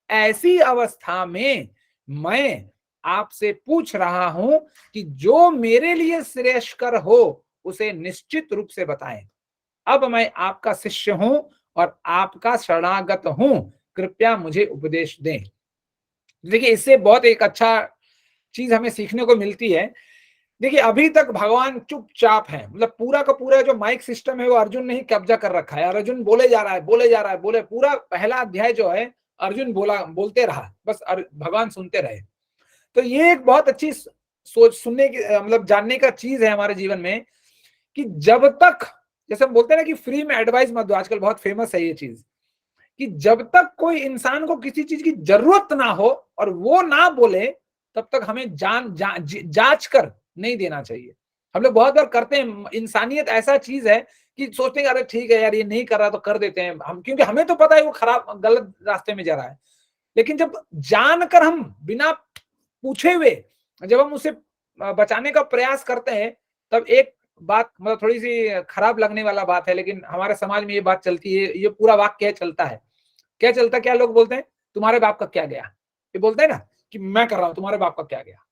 ऐसी अवस्था में मैं आपसे पूछ रहा हूं कि जो मेरे लिए श्रेयस्कर हो उसे निश्चित रूप से बताएं। अब मैं आपका शिष्य हूं और आपका शरणागत हूं, कृपया मुझे उपदेश दें। देखिए इससे बहुत एक अच्छा चीज हमें सीखने को मिलती है। देखिए अभी तक भगवान चुपचाप है, मतलब पूरा का पूरा जो माइक सिस्टम है वो अर्जुन ने ही कब्जा कर रखा है। अर्जुन बोले जा रहा है पूरा पहला अध्याय जो है अर्जुन बोलते रहा, बस भगवान सुनते रहे। तो ये एक बहुत अच्छी सोच सुनने की मतलब जानने का चीज है हमारे जीवन में कि जब तक, जैसे हम बोलते हैं ना कि फ्री में एडवाइस मत दो, आजकल बहुत फेमस है ये चीज, कि जब तक कोई इंसान को किसी चीज की जरूरत ना हो और वो ना बोले, तब तक हमें जांच कर नहीं देना चाहिए। हम लोग बहुत बार करते हैं, इंसानियत ऐसा चीज है कि सोचते हैं अरे ठीक है यार ये नहीं कर रहा तो कर देते हैं हम, क्योंकि हमें तो पता है वो खराब गलत रास्ते में जा रहा है। लेकिन जब जानकर हम बिना पूछे हुए जब हम उसे बचाने का प्रयास करते हैं, तब एक बात मतलब थोड़ी सी खराब लगने वाला बात है, लेकिन हमारे समाज में ये बात चलती है, ये पूरा वाक्य चलता है। क्या चलता है, क्या लोग बोलते हैं, तुम्हारे बाप का क्या गया, ये बोलते हैं ना कि मैं कर रहा हूं, तुम्हारे बाप का क्या गया।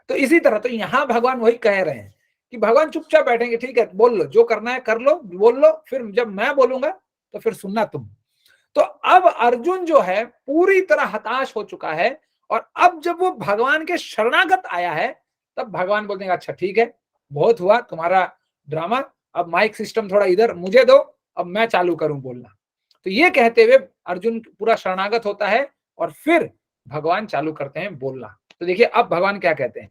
तो इसी तरह तो यहाँ भगवान वही कह रहे हैं कि भगवान चुपचाप बैठेंगे, ठीक है बोल लो, जो करना है कर लो, बोल लो, फिर जब मैं बोलूंगा तो फिर सुनना तुम। तो अब अर्जुन जो है पूरी तरह हताश हो चुका है, और अब जब वो भगवान के शरणागत आया है, तब भगवान बोलते हैं अच्छा ठीक है, बहुत हुआ तुम्हारा ड्रामा, अब माइक सिस्टम थोड़ा इधर मुझे दो, अब मैं चालू करूं बोलना। तो ये कहते हुए अर्जुन पूरा शरणागत होता है और फिर भगवान चालू करते हैं बोलना। तो देखिए अब भगवान क्या कहते हैं।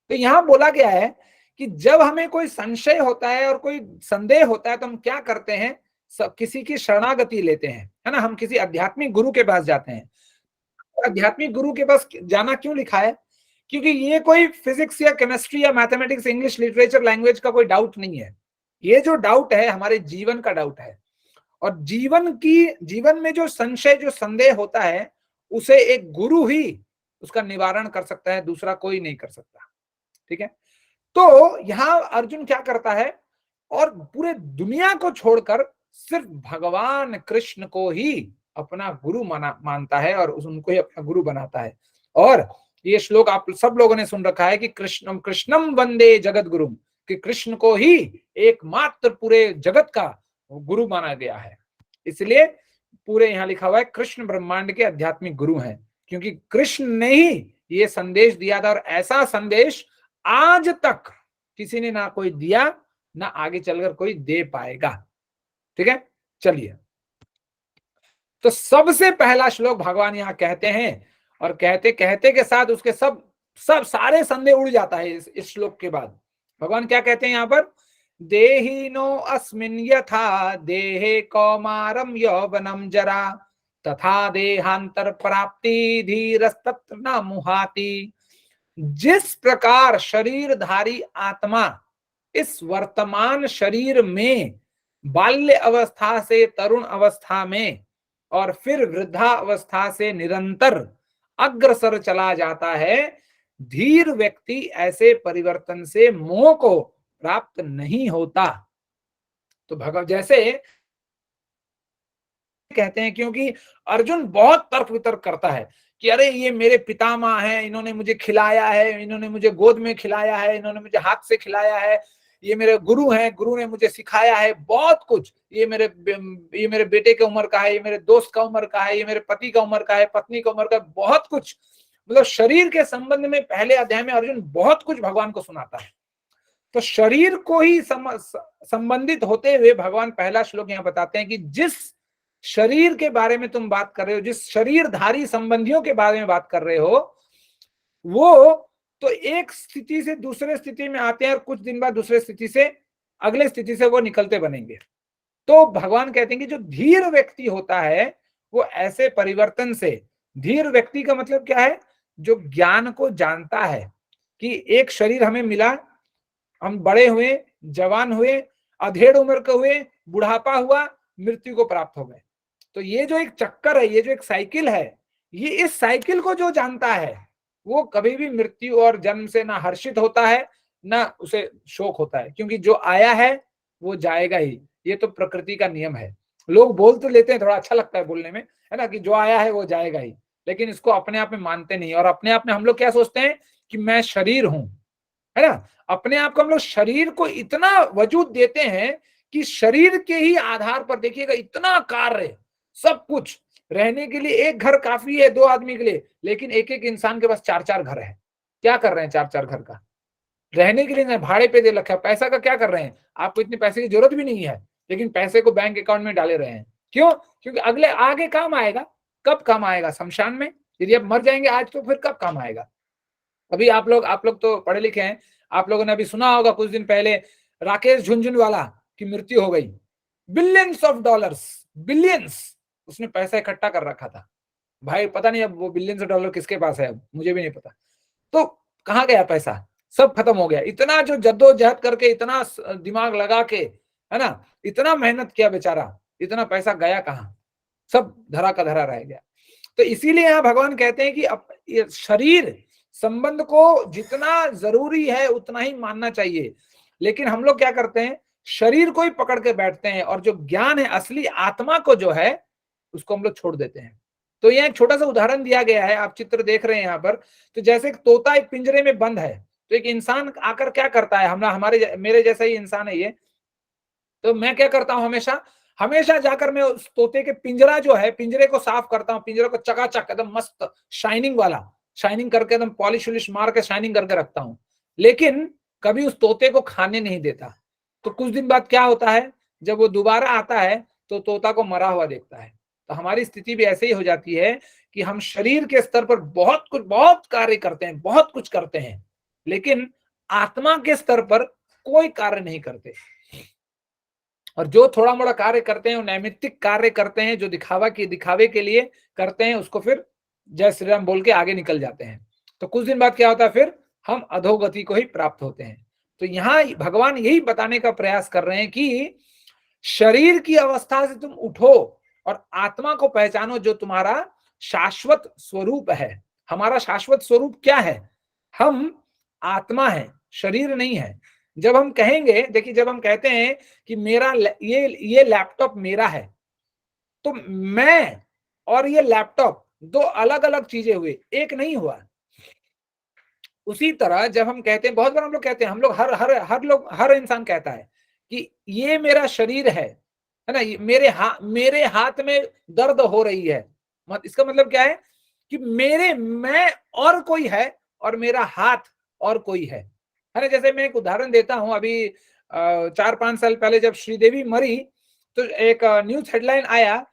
तो यहां बोला गया है कि जब हमें कोई संशय होता है और कोई संदेह होता है तो हम क्या करते हैं, किसी की शरणागति लेते हैं, है ना, हम किसी आध्यात्मिक गुरु के पास जाते हैं। आध्यात्मिक गुरु के पास जाना क्यों लिखा है, क्योंकि ये कोई फिजिक्स या केमिस्ट्री या मैथमेटिक्स, इंग्लिश, लिटरेचर, लैंग्वेज का कोई डाउट नहीं है। ये जो डाउट है हमारे जीवन का डाउट है, और जीवन में जो संशय, जो संदेह होता है, उसे एक गुरु ही उसका निवारण कर सकता है, दूसरा कोई नहीं कर सकता। ठीक है, तो यहां अर्जुन क्या करता है, और पूरे दुनिया को छोड़कर सिर्फ भगवान कृष्ण को ही अपना गुरु मानता है और उनको ही अपना गुरु बनाता है। और ये श्लोक आप सब लोगों ने सुन रखा है कि कृष्णम कृष्णम वंदे जगत गुरु, कि कृष्ण को ही एकमात्र पूरे जगत का गुरु माना गया है। इसलिए पूरे यहाँ लिखा हुआ है कृष्ण ब्रह्मांड के आध्यात्मिक गुरु हैं, क्योंकि कृष्ण ने ही ये संदेश दिया था, और ऐसा संदेश आज तक किसी ने ना कोई दिया, ना आगे चलकर कोई दे पाएगा। ठीक है, चलिए, तो सबसे पहला श्लोक भगवान यहाँ कहते हैं, और कहते कहते के साथ उसके सब सारे संदेह उड़ जाता है। इस श्लोक के बाद भगवान क्या कहते हैं यहाँ पर, देहिनो अस्मिन् यथा देहे कौमारम यौवनम जरा तथा देहांतर प्राप्ति धीरस्तत्र न मुहाति। जिस प्रकार शरीरधारी आत्मा इस वर्तमान शरीर में बाल्य अवस्था से तरुण अवस्था में और फिर वृद्धा अवस्था से निरंतर अग्रसर चला जाता है, धीर व्यक्ति ऐसे परिवर्तन से मोह को प्राप्त नहीं होता। तो भगवान जैसे कहते हैं, क्योंकि अर्जुन बहुत तर्क वितर्क करता है कि अरे ये मेरे पितामह हैं, इन्होंने मुझे खिलाया है, इन्होंने मुझे गोद में खिलाया है, इन्होंने मुझे हाथ से खिलाया है, ये मेरे गुरु हैं, गुरु ने मुझे सिखाया है बहुत कुछ, ये मेरे बेटे की उम्र का है, ये मेरे दोस्त का उम्र का है, ये मेरे पति का उम्र का है, पत्नी का उम्र का, बहुत कुछ। मतलब शरीर के संबंध में पहले अध्याय में अर्जुन बहुत कुछ भगवान को सुनाता है। तो शरीर को ही संबंधित होते हुए भगवान पहला श्लोक यहाँ बताते हैं कि जिस शरीर के बारे में तुम बात कर रहे हो, जिस शरीरधारी संबंधियों के बारे में बात कर रहे हो, वो तो एक स्थिति से दूसरे स्थिति में आते हैं और कुछ दिन बाद दूसरे स्थिति से अगले स्थिति से वो निकलते बनेंगे। तो भगवान कहते हैं कि जो धीर व्यक्ति होता है वो ऐसे परिवर्तन से, धीर व्यक्ति का मतलब क्या है, जो ज्ञान को जानता है कि एक शरीर हमें मिला, हम बड़े हुए, जवान हुए, अधेड़ उम्र के हुए, बुढ़ापा हुआ, मृत्यु को प्राप्त हो गए। तो ये जो एक चक्कर है, ये जो एक साइकिल है, ये इस साइकिल को जो जानता है वो कभी भी मृत्यु और जन्म से ना हर्षित होता है ना उसे शोक होता है, क्योंकि जो आया है वो जाएगा ही। ये तो प्रकृति का नियम है। लोग बोल तो लेते हैं, थोड़ा अच्छा लगता है बोलने में, है ना, कि जो आया है वो जाएगा ही, लेकिन इसको अपने आप में मानते नहीं। और अपने आप में हम लोग क्या सोचते हैं कि मैं शरीर हूं, है ना, अपने आप को हम लोग शरीर को इतना वजूद देते हैं कि शरीर के ही आधार पर देखिएगा इतना कार्य, सब कुछ रहने के लिए एक घर काफी है 2 आदमी के लिए, लेकिन एक एक इंसान के पास 4-4 घर है। क्या कर रहे हैं 4-4 घर का? रहने के लिए भाड़े पे दे रखा है। पैसा का क्या कर रहे हैं? आपको इतने पैसे की जरूरत भी नहीं है, लेकिन पैसे को बैंक अकाउंट में डाले रहे हैं। क्यों? क्योंकि अगले आगे काम आएगा। कब काम आएगा? शमशान में। यदि आप मर जाएंगे आज तो फिर कब काम आएगा? अभी आप लोग तो पढ़े लिखे हैं, आप लोगों ने अभी सुना होगा कुछ दिन पहले राकेश झुनझुनवाला की मृत्यु हो गई, बिलियंस ऑफ डॉलर्स, बिलियंस उसने पैसा इकट्ठा कर रखा था भाई, पता नहीं अब वो बिलियंस ऑफ डॉलर किसके पास है, अब मुझे भी नहीं पता। तो कहाँ गया पैसा, सब खत्म हो गया। इतना जो जद्दोजहद करके, इतना दिमाग लगा के, है ना, इतना मेहनत किया बेचारा, इतना पैसा गया कहाँ, सब धरा का धरा रह गया। तो इसीलिए यहाँ भगवान कहते हैं कि ये शरीर संबंध को जितना जरूरी है उतना ही मानना चाहिए, लेकिन हम लोग क्या करते हैं, शरीर को ही पकड़ के बैठते हैं, और जो ज्ञान है, असली आत्मा को जो है, उसको हम लोग छोड़ देते हैं। तो यह एक छोटा सा उदाहरण दिया गया है, आप चित्र देख रहे हैं यहाँ पर। तो जैसे एक तोता एक पिंजरे में बंद है, तो एक इंसान आकर क्या करता है, हमारे मेरे जैसा ही इंसान है ये, तो मैं क्या करता हूं, हमेशा जाकर मैं उस तोते के पिंजरा जो है, पिंजरे को साफ करता हूं, पिंजरे को चकाचक एकदम मस्त शाइनिंग वाला, शाइनिंग करके एकदम पॉलिश वॉलिश मार के शाइनिंग करके रखता हूं, लेकिन कभी उस तोते को खाने नहीं देता। तो कुछ दिन बाद क्या होता है, जब वो दोबारा आता है तो तोता को मरा हुआ देखता है। तो हमारी स्थिति भी ऐसे ही हो जाती है कि हम शरीर के स्तर पर बहुत कार्य करते हैं, बहुत कुछ करते हैं, लेकिन आत्मा के स्तर पर कोई कार्य नहीं करते। और जो थोड़ा मोड़ा कार्य करते हैं वो नैमित्तिक कार्य करते हैं, जो दिखावे के लिए करते हैं, उसको फिर जय श्री राम बोल के आगे निकल जाते हैं। तो कुछ दिन बाद क्या होता है, फिर हम अधोगति को ही प्राप्त होते हैं। तो यहाँ भगवान यही बताने का प्रयास कर रहे हैं कि शरीर की अवस्था से तुम उठो और आत्मा को पहचानो, जो तुम्हारा शाश्वत स्वरूप है। हमारा शाश्वत स्वरूप क्या है, हम आत्मा है, शरीर नहीं है। जब हम कहेंगे, देखिए, जब हम कहते हैं कि मेरा ये लैपटॉप मेरा है, तो मैं और ये लैपटॉप दो अलग अलग चीजें हुई, एक नहीं हुआ। उसी तरह जब हम कहते हैं, बहुत बार हम लोग कहते हैं, हम लोग हर इंसान कहता है कि ये मेरा शरीर है ना, मेरे हाथ में दर्द हो रही है। इसका मतलब क्या है कि मैं और कोई है और मेरा हाथ और कोई है ना। जैसे मैं एक उदाहरण देता हूं, अभी 4-5 साल पहले जब श्रीदेवी मरी, तो एक न्यूज हेडलाइन आया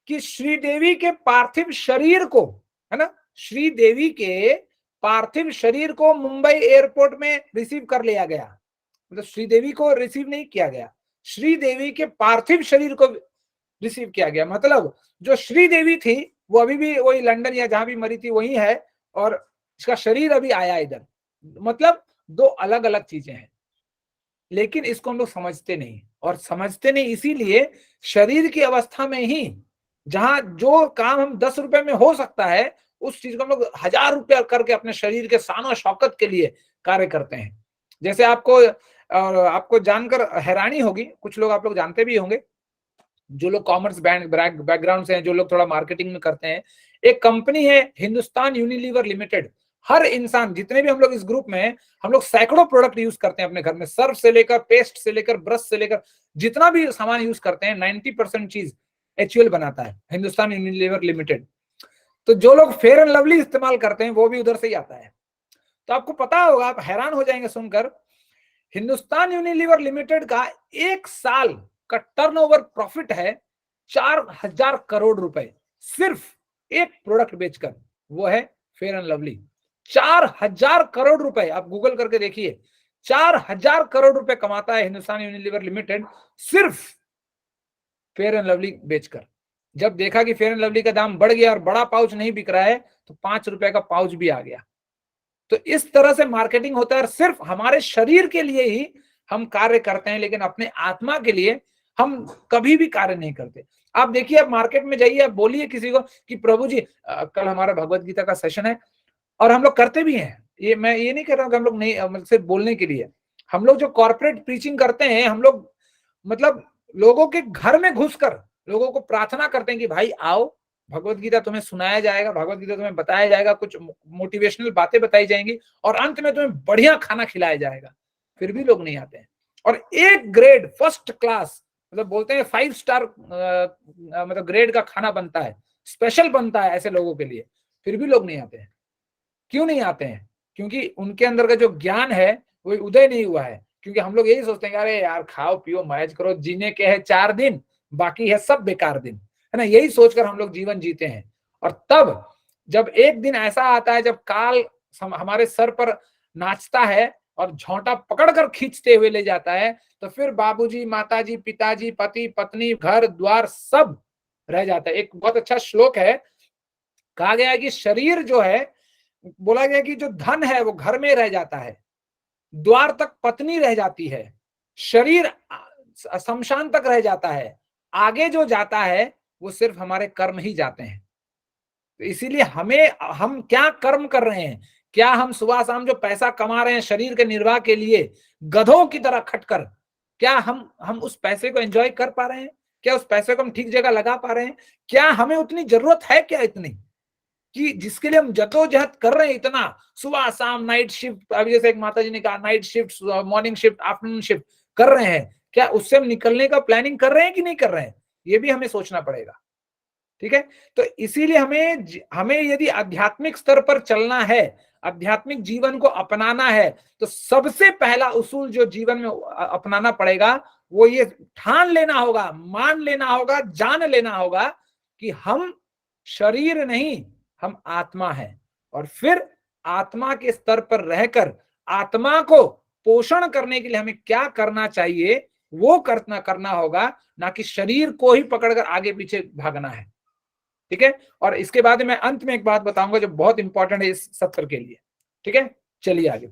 कि श्रीदेवी के पार्थिव शरीर को, है ना, श्रीदेवी के पार्थिव शरीर को मुंबई एयरपोर्ट में रिसीव कर लिया गया। मतलब श्रीदेवी को रिसीव नहीं किया गया, श्रीदेवी के पार्थिव शरीर को रिसीव किया गया। मतलब जो श्रीदेवी थी वो अभी भी वही लंदन या जहां भी मरी थी वही है, और इसका शरीर अभी आया इधर। मतलब दो अलग अलग चीजें हैं, लेकिन इसको हम लोग समझते नहीं, और समझते नहीं इसीलिए शरीर की अवस्था में ही, जहां जो काम हम 10 रुपए में हो सकता है, उस चीज को हम लोग 1000 रुपया करके अपने शरीर के शान और शौकत के लिए कार्य करते हैं। जैसे आपको जानकर हैरानी होगी, कुछ लोग आप लोग जानते भी होंगे, जो लोग कॉमर्स बैकग्राउंड से हैं, जो लोग थोड़ा मार्केटिंग में करते हैं, एक कंपनी है हिंदुस्तान यूनिलीवर लिमिटेड। हर इंसान, जितने भी हम लोग इस ग्रुप में हैं, हम लोग सैकड़ों प्रोडक्ट यूज करते हैं अपने घर में, सर्फ से लेकर, पेस्ट से लेकर, ब्रश से लेकर, जितना भी सामान यूज करते हैं 90% चीज HUL बनाता है हिंदुस्तान यूनिलीवर लिमिटेड। तो जो लोग फेयर एंड लवली इस्तेमाल करते हैं वो भी उधर से ही आता है। तो आपको पता होगा, आप हैरान हो जाएंगे सुनकर, हिंदुस्तान यूनिलीवर लिमिटेड का एक साल का टर्नओवर प्रॉफिट है 4000 करोड़ रुपए, सिर्फ एक प्रोडक्ट बेचकर, वो है फेयर एंड लवली। 4000 करोड़ रुपए, आप गूगल करके देखिए, 4000 करोड़ रुपए कमाता है हिंदुस्तान यूनिलीवर लिमिटेड सिर्फ फेयर एंड लवली बेचकर। जब देखा कि फेयर एंड लवली का दाम बढ़ गया और बड़ा पाउच नहीं बिक रहा है, तो 5 रुपए का पाउच भी आ गया। तो इस तरह से मार्केटिंग होता है, और सिर्फ हमारे शरीर के लिए ही हम कार्य करते हैं, लेकिन अपने आत्मा के लिए हम कभी भी कार्य नहीं करते। आप देखिए, आप मार्केट में जाइए, आप बोलिए किसी को कि प्रभु जी कल हमारा भगवत गीता का सेशन है, और हम लोग करते भी हैं। ये मैं ये नहीं कह रहा हूं कि हम लोग नहीं, सिर्फ बोलने के लिए। हम लोग जो कॉर्पोरेट प्रीचिंग करते हैं, हम लोग मतलब लोगों के घर में घुसकर लोगों को प्रार्थना करते हैं कि भाई आओ, भगवत गीता तुम्हें सुनाया जाएगा, भगवत गीता तुम्हें बताया जाएगा, कुछ मोटिवेशनल बातें बताई जाएंगी, और अंत में तुम्हें बढ़िया खाना खिलाया जाएगा। फिर भी लोग नहीं आते हैं। और एक ग्रेड फर्स्ट क्लास, मतलब बोलते हैं 5 स्टार मतलब ग्रेड का खाना बनता है, स्पेशल बनता है ऐसे लोगों के लिए, फिर भी लोग नहीं आते हैं। क्यों नहीं आते हैं? क्योंकि उनके अंदर का जो ज्ञान है वो उदय नहीं हुआ है। क्योंकि हम लोग यही सोचते हैं, अरे यार खाओ पियो मौज करो, जीने के हैं 4 दिन, बाकी है सब बेकार दिन, है ना। यही सोचकर हम लोग जीवन जीते हैं। और तब जब एक दिन ऐसा आता है जब काल हमारे सर पर नाचता है, और झोंटा पकड़कर खींचते हुए ले जाता है, तो फिर बाबूजी, माताजी, पिताजी, पति, पत्नी, घर द्वार सब रह जाता है। एक बहुत अच्छा श्लोक है, कहा गया है कि शरीर जो है, बोला गया कि जो धन है वो घर में रह जाता है, द्वार तक पत्नी रह जाती है, शरीर शमशान तक रह जाता है, आगे जो जाता है वो सिर्फ हमारे कर्म ही जाते हैं। तो इसीलिए हम क्या कर्म कर रहे हैं, क्या हम सुबह शाम जो पैसा कमा रहे हैं शरीर के निर्वाह के लिए गधों की तरह खटकर, क्या हम उस पैसे को एंजॉय कर पा रहे हैं? क्या उस पैसे को हम ठीक जगह लगा पा रहे हैं? क्या हमें उतनी जरूरत है क्या इतनी कि जिसके लिए हम जद्दोजहद कर रहे हैं इतना, सुबह शाम नाइट शिफ्ट, अभी जैसे एक माता जी ने कहा night shift, morning shift, afternoon shift कर रहे हैं, क्या उससे हम निकलने का प्लानिंग कर रहे हैं कि नहीं कर रहे हैं? ये भी हमें सोचना पड़ेगा। ठीक है, तो इसीलिए हमें यदि आध्यात्मिक स्तर पर चलना है, आध्यात्मिक जीवन को अपनाना है, तो सबसे पहला उसूल जो जीवन में अपनाना पड़ेगा वो ये ठान लेना होगा, मान लेना होगा, जान लेना होगा कि हम शरीर नहीं, हम आत्मा है। और फिर आत्मा के स्तर पर रहकर आत्मा को पोषण करने के लिए हमें क्या करना चाहिए वो करना होगा, ना कि शरीर को ही पकड़कर आगे पीछे भागना है। ठीक है, और इसके बाद मैं अंत में एक बात बताऊंगा जो बहुत इंपॉर्टेंट है इस सत्र के लिए। ठीक है, चलिए आगे।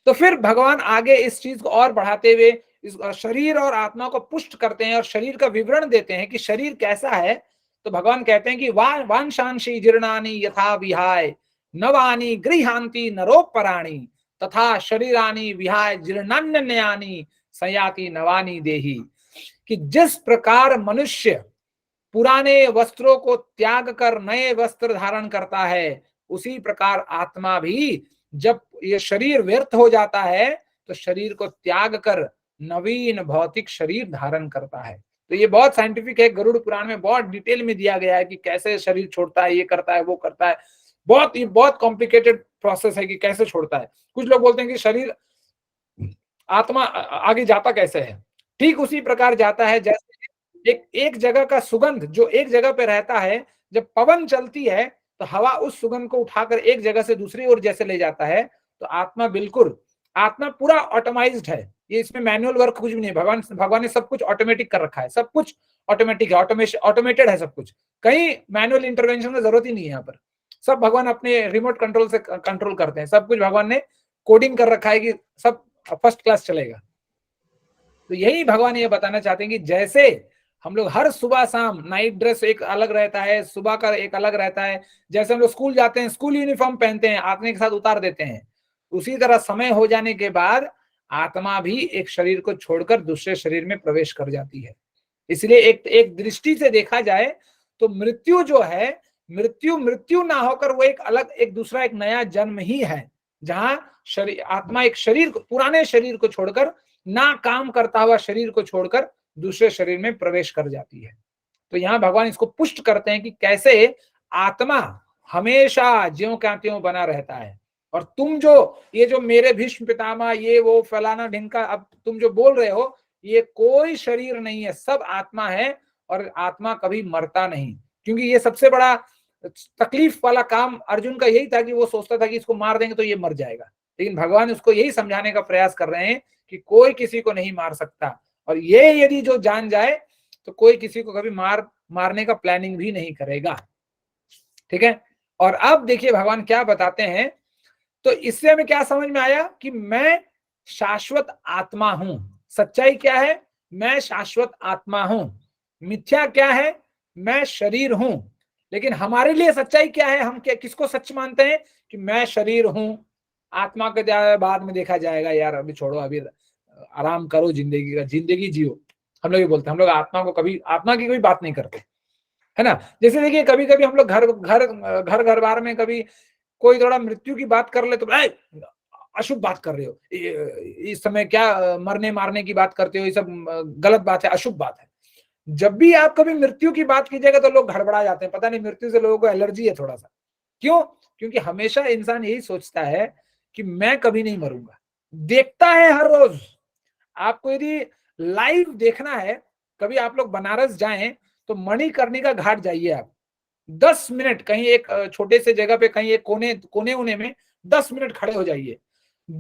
तो फिर भगवान आगे इस चीज को और बढ़ाते हुए इस शरीर और आत्मा को पुष्ट करते हैं और शरीर का विवरण देते हैं कि शरीर कैसा है। तो भगवान कहते हैं कि वांशांशी जीर्णानि यथा विहाय नवानि गृहांति नरोपराणि तथा शरीरानि विहाय जीर्णान्यन्यानि संयाति नवानि देहि। कि जिस प्रकार मनुष्य पुराने वस्त्रों को त्याग कर नए वस्त्र धारण करता है, उसी प्रकार आत्मा भी जब ये शरीर व्यर्थ हो जाता है तो शरीर को त्याग कर नवीन भौतिक शरीर धारण करता है। तो ये बहुत साइंटिफिक है, गरुड़ पुराण में बहुत डिटेल में दिया गया है कि कैसे शरीर छोड़ता है, ये करता है, वो करता है। बहुत कॉम्प्लिकेटेड प्रोसेस है कि कैसे छोड़ता है। कुछ लोग बोलते हैं कि शरीर आत्मा आगे जाता कैसे है, ठीक उसी प्रकार जाता है जैसे एक जगह का सुगंध जो एक जगह पे रहता है, जब पवन चलती है तो हवा उस सुगंध को उठाकर एक जगह से दूसरी ओर जैसे ले जाता है। तो आत्मा पूरा ऑटोमाइज्ड है, ये इसमें मैनुअल वर्क कुछ भी नहीं। भगवान ने सब कुछ ऑटोमेटिक कर रखा है, सब कुछ ऑटोमेटिक है, ऑटोमेटेड है सब कुछ, कहीं मैनुअल इंटरवेंशन की जरूरत ही नहीं है। यहाँ पर सब भगवान अपने रिमोट कंट्रोल से कंट्रोल करते हैं, सब कुछ भगवान ने कोडिंग कर रखा है कि सब फर्स्ट क्लास चलेगा। तो यही भगवान ये बताना चाहते हैं कि जैसे हम लोग हर सुबह शाम नाइट ड्रेस एक अलग रहता है, सुबह का एक अलग रहता है, जैसे हम लोग स्कूल जाते हैं स्कूल यूनिफॉर्म पहनते हैं, आत्मा के साथ उतार देते हैं, उसी तरह समय हो जाने के बाद आत्मा भी एक शरीर को छोड़कर दूसरे शरीर में प्रवेश कर जाती है। इसलिए एक दृष्टि से देखा जाए तो मृत्यु जो है, मृत्यु ना होकर वो एक दूसरा एक नया जन्म ही है, जहां आत्मा एक पुराने शरीर को छोड़कर, ना काम करता हुआ शरीर को छोड़कर दूसरे शरीर में प्रवेश कर जाती है। तो यहाँ भगवान इसको पुष्ट करते हैं कि कैसे आत्मा हमेशा ज्यों का त्यों बना रहता है। और तुम ये जो मेरे भीष्म पितामह ये वो फलाना ढिंका अब तुम जो बोल रहे हो, ये कोई शरीर नहीं है, सब आत्मा है। और आत्मा कभी मरता नहीं, क्योंकि ये सबसे बड़ा तकलीफ वाला काम अर्जुन का यही था कि वो सोचता था कि इसको मार देंगे तो ये मर जाएगा। लेकिन भगवान उसको यही समझाने का प्रयास कर रहे हैं कि कोई किसी को नहीं मार सकता, और ये यदि जो जान जाए तो कोई किसी को कभी मारने का प्लानिंग भी नहीं करेगा। ठीक है, और अब देखिए भगवान क्या बताते हैं। तो इससे हमें क्या समझ में आया कि मैं शाश्वत आत्मा हूं। सच्चाई क्या है? मैं शाश्वत आत्मा हूं। मिथ्या क्या है? मैं शरीर हूं। लेकिन हमारे लिए सच्चाई क्या है? हम किसको सच मानते हैं? कि मैं शरीर हूं, आत्मा के बाद में देखा जाएगा, यार अभी छोड़ो, अभी आराम करो, जिंदगी जियो। हम लोग ये बोलते हैं, हम लोग आत्मा की कोई बात नहीं करते, है ना। जैसे देखिए कभी कभी हम लोग घर बार में कभी कोई थोड़ा मृत्यु की बात कर ले तो अशुभ बात कर रहे हो, इस समय क्या मरने मारने की बात करते हो, ये सब गलत बात है, अशुभ बात है। जब भी आप कभी मृत्यु की बात कीजिएगा तो लोग गड़बड़ा जाते हैं, पता नहीं मृत्यु से लोगों को एलर्जी है थोड़ा सा। क्यों? क्योंकि हमेशा इंसान यही सोचता है कि मैं कभी नहीं मरूंगा, देखता है हर रोज। आपको यदि लाइव देखना है, कभी आप लोग बनारस जाएं तो मणिकर्णिका घाट जाइए, आप 10 मिनट कहीं एक छोटे से जगह पे, कहीं एक कोने में 10 मिनट खड़े हो जाइए।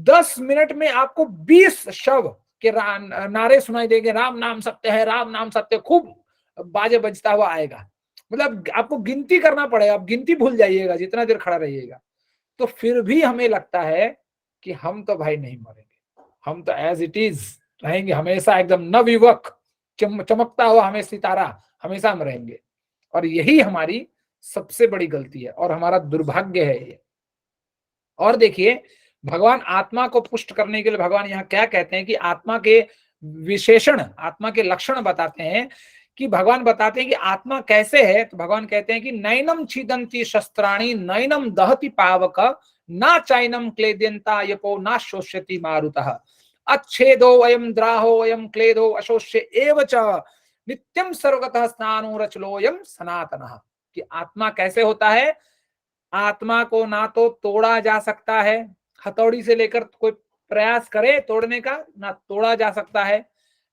10 मिनट में आपको 20 शव के नारे सुनाई देंगे, राम नाम सत्य है, राम नाम सत्य, खूब बाजे बजता हुआ आएगा। मतलब आपको गिनती करना पड़ेगा, आप गिनती भूल जाइएगा जितना देर खड़ा रहिएगा। तो फिर भी हमें लगता है कि हम तो भाई नहीं मरेंगे, हम तो एज इट इज रहेंगे हमेशा, एकदम नवयुवक चमकता हुआ हमें सितारा, हमेशा हम रहेंगे। और यही हमारी सबसे बड़ी गलती है और हमारा दुर्भाग्य है ये। और देखिए, भगवान आत्मा को पुष्ट करने के लिए भगवान यहाँ क्या कहते हैं कि आत्मा के विशेषण, आत्मा के लक्षण बताते हैं कि भगवान बताते हैं कि आत्मा कैसे है। तो भगवान कहते हैं कि नैनम छिदंती शस्त्राणि नैनम दहति पावक ना चाइनम क्लेद्यंता यपो ना शोष्यति मारुतः अच्छेदो अयम द्राहो अयम क्लेदो अशोष्य एव च नित्यम सर्वगतः स्नानो रचलोयम सनातनः। कि आत्मा कैसे होता है, आत्मा को ना तो तोड़ा जा सकता है, हथौड़ी से लेकर कोई प्रयास करे तोड़ने का, ना तोड़ा जा सकता है,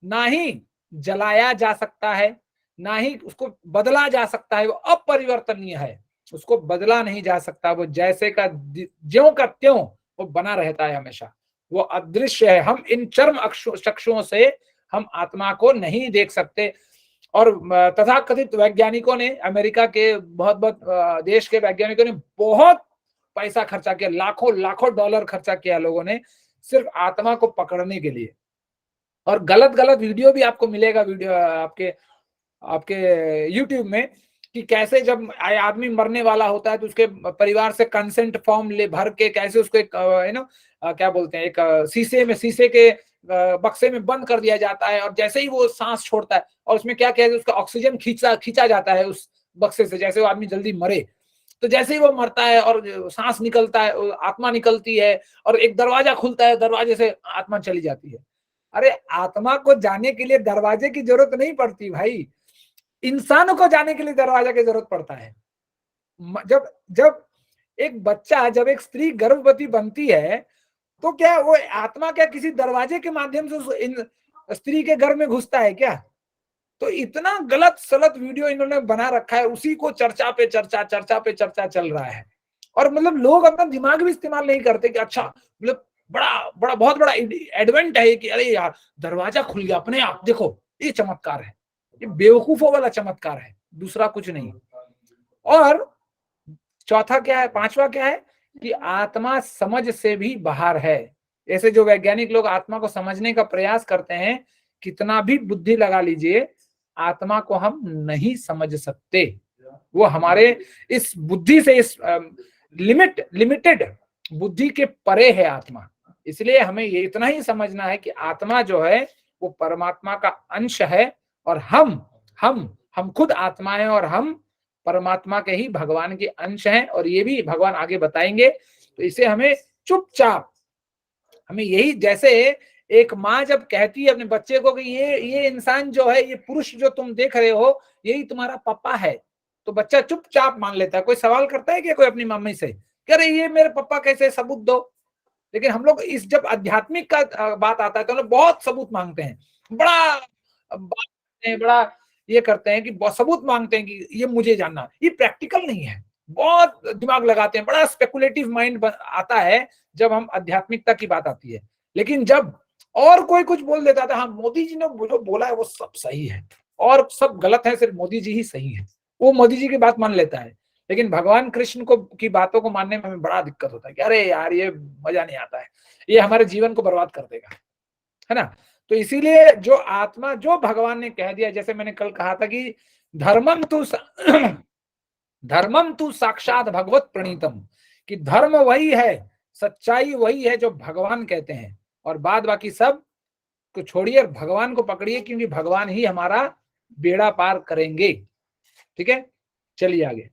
ना ही जलाया जा सकता है, ना ही उसको बदला जा सकता है। वो अपरिवर्तनीय है, उसको बदला नहीं जा सकता। वो जैसे का ज्यों का त्यों वो बना रहता है हमेशा, वो अदृश्य है। हम इन चर्म चक्षुओं से हम आत्मा को नहीं देख सकते। और तथाकथित वैज्ञानिकों ने, अमेरिका के बहुत बहुत देश के वैज्ञानिकों ने बहुत पैसा खर्चा किया, लाखों लाखों डॉलर खर्चा किया लोगों ने सिर्फ आत्मा को पकड़ने के लिए। और गलत गलत वीडियो भी आपको मिलेगा, वीडियो आपके YouTube में, कि कैसे जब आदमी मरने वाला होता है तो उसके परिवार से कंसेंट फॉर्म ले भर के कैसे उसको एक क्या बोलते हैं, एक शीशे के बक्से में बंद कर दिया जाता है। और जैसे ही वो सांस छोड़ता है और उसमें क्या कहते हैं, उसका ऑक्सीजन खींचा जाता है उस बक्से से, जैसे वो आदमी जल्दी मरे। तो जैसे ही वो मरता है और सांस निकलता है, आत्मा निकलती है और एक दरवाजा खुलता है, दरवाजे से आत्मा चली जाती है। अरे आत्मा को जाने के लिए दरवाजे की जरूरत नहीं पड़ती भाई, इंसानों को जाने के लिए दरवाजा की जरूरत पड़ता है। जब एक बच्चा, जब एक स्त्री गर्भवती बनती है तो क्या वो आत्मा क्या किसी दरवाजे के माध्यम से इन स्त्री के घर में घुसता है क्या? तो इतना गलत सलत वीडियो इन्होंने बना रखा है, उसी को चर्चा पे चर्चा चल रहा है। और मतलब लोग अपना दिमाग भी इस्तेमाल नहीं करते कि अच्छा, मतलब बहुत बड़ा एडवेंट है कि अरे यार दरवाजा खुल गया अपने आप, देखो ये चमत्कार है, ये बेवकूफों वाला चमत्कार है, दूसरा कुछ नहीं। और चौथा क्या है, पांचवा क्या है कि आत्मा समझ से भी बाहर है। ऐसे जो वैज्ञानिक लोग आत्मा को समझने का प्रयास करते हैं, कितना भी बुद्धि लगा लीजिए, आत्मा को हम नहीं समझ सकते। वो हमारे इस बुद्धि से, इस लिमिटेड बुद्धि के परे है आत्मा। इसलिए हमें ये इतना ही समझना है कि आत्मा जो है वो परमात्मा का अंश है और हम खुद आत्मा है और हम परमात्मा के ही भगवान के अंश हैं। और ये भी भगवान आगे बताएंगे। तो इसे हमें चुपचाप, हमें यही, जैसे एक माँ जब कहती है अपने बच्चे को कि ये इंसान जो है, ये पुरुष जो तुम देख रहे हो, यही तुम्हारा पापा है, तो बच्चा चुपचाप मान लेता है। कोई सवाल करता है कि कोई अपनी मम्मी से कह रहे ये मेरे पापा कैसे, सबूत दो। लेकिन हम लोग इस जब आध्यात्मिक का बात आता है तो हम लोग बहुत सबूत मांगते हैं, बड़ा बात करते हैं, बड़ा ये करते हैं कि सबूत मांगते हैं कि ये मुझे जानना। ये प्रैक्टिकल नहीं है, बहुत दिमाग लगाते हैं, बड़ा स्पेकुलेटिव माइंड आता है जब हम आध्यात्मिकता की बात आती है। लेकिन जब और कोई कुछ बोल देता था, हाँ मोदी जी ने जो बोला है वो सब सही है और सब गलत है, सिर्फ मोदी जी ही सही है, वो मोदी जी की बात मान लेता है। लेकिन भगवान कृष्ण को की बातों को मानने में हमें बड़ा दिक्कत होता है कि अरे यार ये मजा नहीं आता है, ये हमारे जीवन को बर्बाद कर देगा, है ना। तो इसीलिए जो आत्मा, जो भगवान ने कह दिया, जैसे मैंने कल कहा था कि धर्मम तु साक्षात भगवत प्रणीतम, कि धर्म वही है, सच्चाई वही है जो भगवान कहते हैं, और बाद बाकी सब को छोड़िए और भगवान को पकड़िए, क्योंकि भगवान ही हमारा बेड़ा पार करेंगे। ठीक है, चलिए आगे।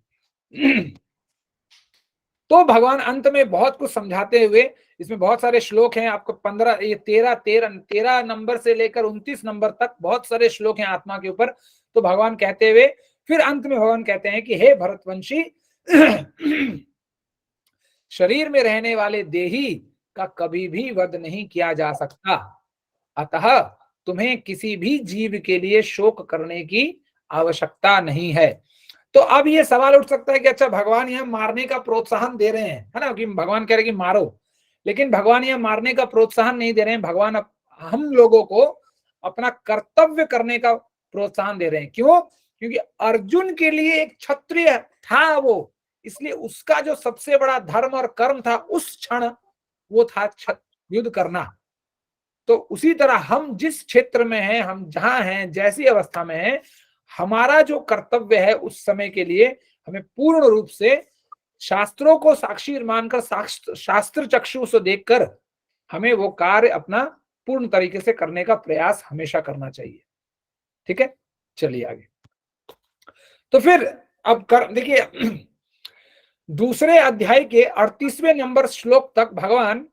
तो भगवान अंत में बहुत कुछ समझाते हुए, इसमें बहुत सारे श्लोक हैं, आपको 13 नंबर से लेकर 29 नंबर तक बहुत सारे श्लोक हैं आत्मा के ऊपर। तो भगवान कहते हुए फिर अंत में भगवान कहते हैं कि हे भरतवंशी, शरीर में रहने वाले देही का कभी भी वध नहीं किया जा सकता, अतः तुम्हें किसी भी जीव के लिए शोक करने की आवश्यकता नहीं है। तो अब ये सवाल उठ सकता है कि अच्छा भगवान यहाँ मारने का प्रोत्साहन दे रहे हैं, है ना, कि भगवान कह रहे हैं कि मारो। लेकिन भगवान यहाँ मारने का प्रोत्साहन नहीं दे रहे हैं, भगवान हम लोगों को अपना कर्तव्य करने का प्रोत्साहन दे रहे हैं। क्यों? क्योंकि अर्जुन के लिए एक क्षत्रिय था वो, इसलिए उसका जो सबसे बड़ा धर्म और कर्म था उस क्षण वो था युद्ध करना। तो उसी तरह हम जिस क्षेत्र में हैं, हम जहां हैं, जैसी अवस्था में हैं, हमारा जो कर्तव्य है उस समय के लिए हमें पूर्ण रूप से शास्त्रों को साक्षी मानकर, शास्त्र चक्षु से देखकर हमें वो कार्य अपना पूर्ण तरीके से करने का प्रयास हमेशा करना चाहिए। ठीक है, चलिए आगे। तो फिर अब देखिए दूसरे अध्याय के 38वें नंबर श्लोक तक भगवान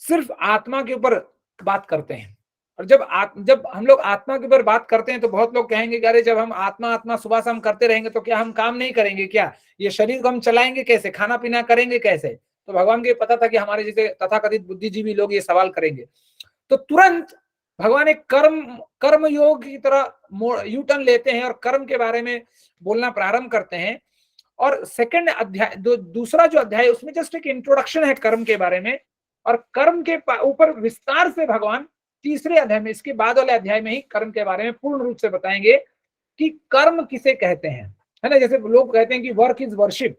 सिर्फ आत्मा के ऊपर बात करते हैं। और जब हम लोग आत्मा के ऊपर बात करते हैं तो बहुत लोग कहेंगे कि अरे जब हम आत्मा सुबह शाम करते रहेंगे तो क्या हम काम नहीं करेंगे क्या? ये शरीर को हम चलाएंगे कैसे? खाना पीना करेंगे कैसे? तो भगवान को पता था कि हमारे जैसे तथाकथित बुद्धिजीवी लोग ये सवाल करेंगे। तो तुरंत भगवान एक कर्म योग की तरह यू टर्न लेते हैं और कर्म के बारे में बोलना प्रारंभ करते हैं। और सेकंड अध्याय, दूसरा जो अध्याय, उसमें जस्ट एक इंट्रोडक्शन है कर्म के बारे में, और कर्म के ऊपर विस्तार से भगवान तीसरे अध्याय में, इसके बाद वाले अध्याय में ही कर्म के बारे में पूर्ण रूप से बताएंगे कि कर्म किसे कहते हैं, है ना। जैसे लोग कहते हैं कि वर्क इज वर्शिप,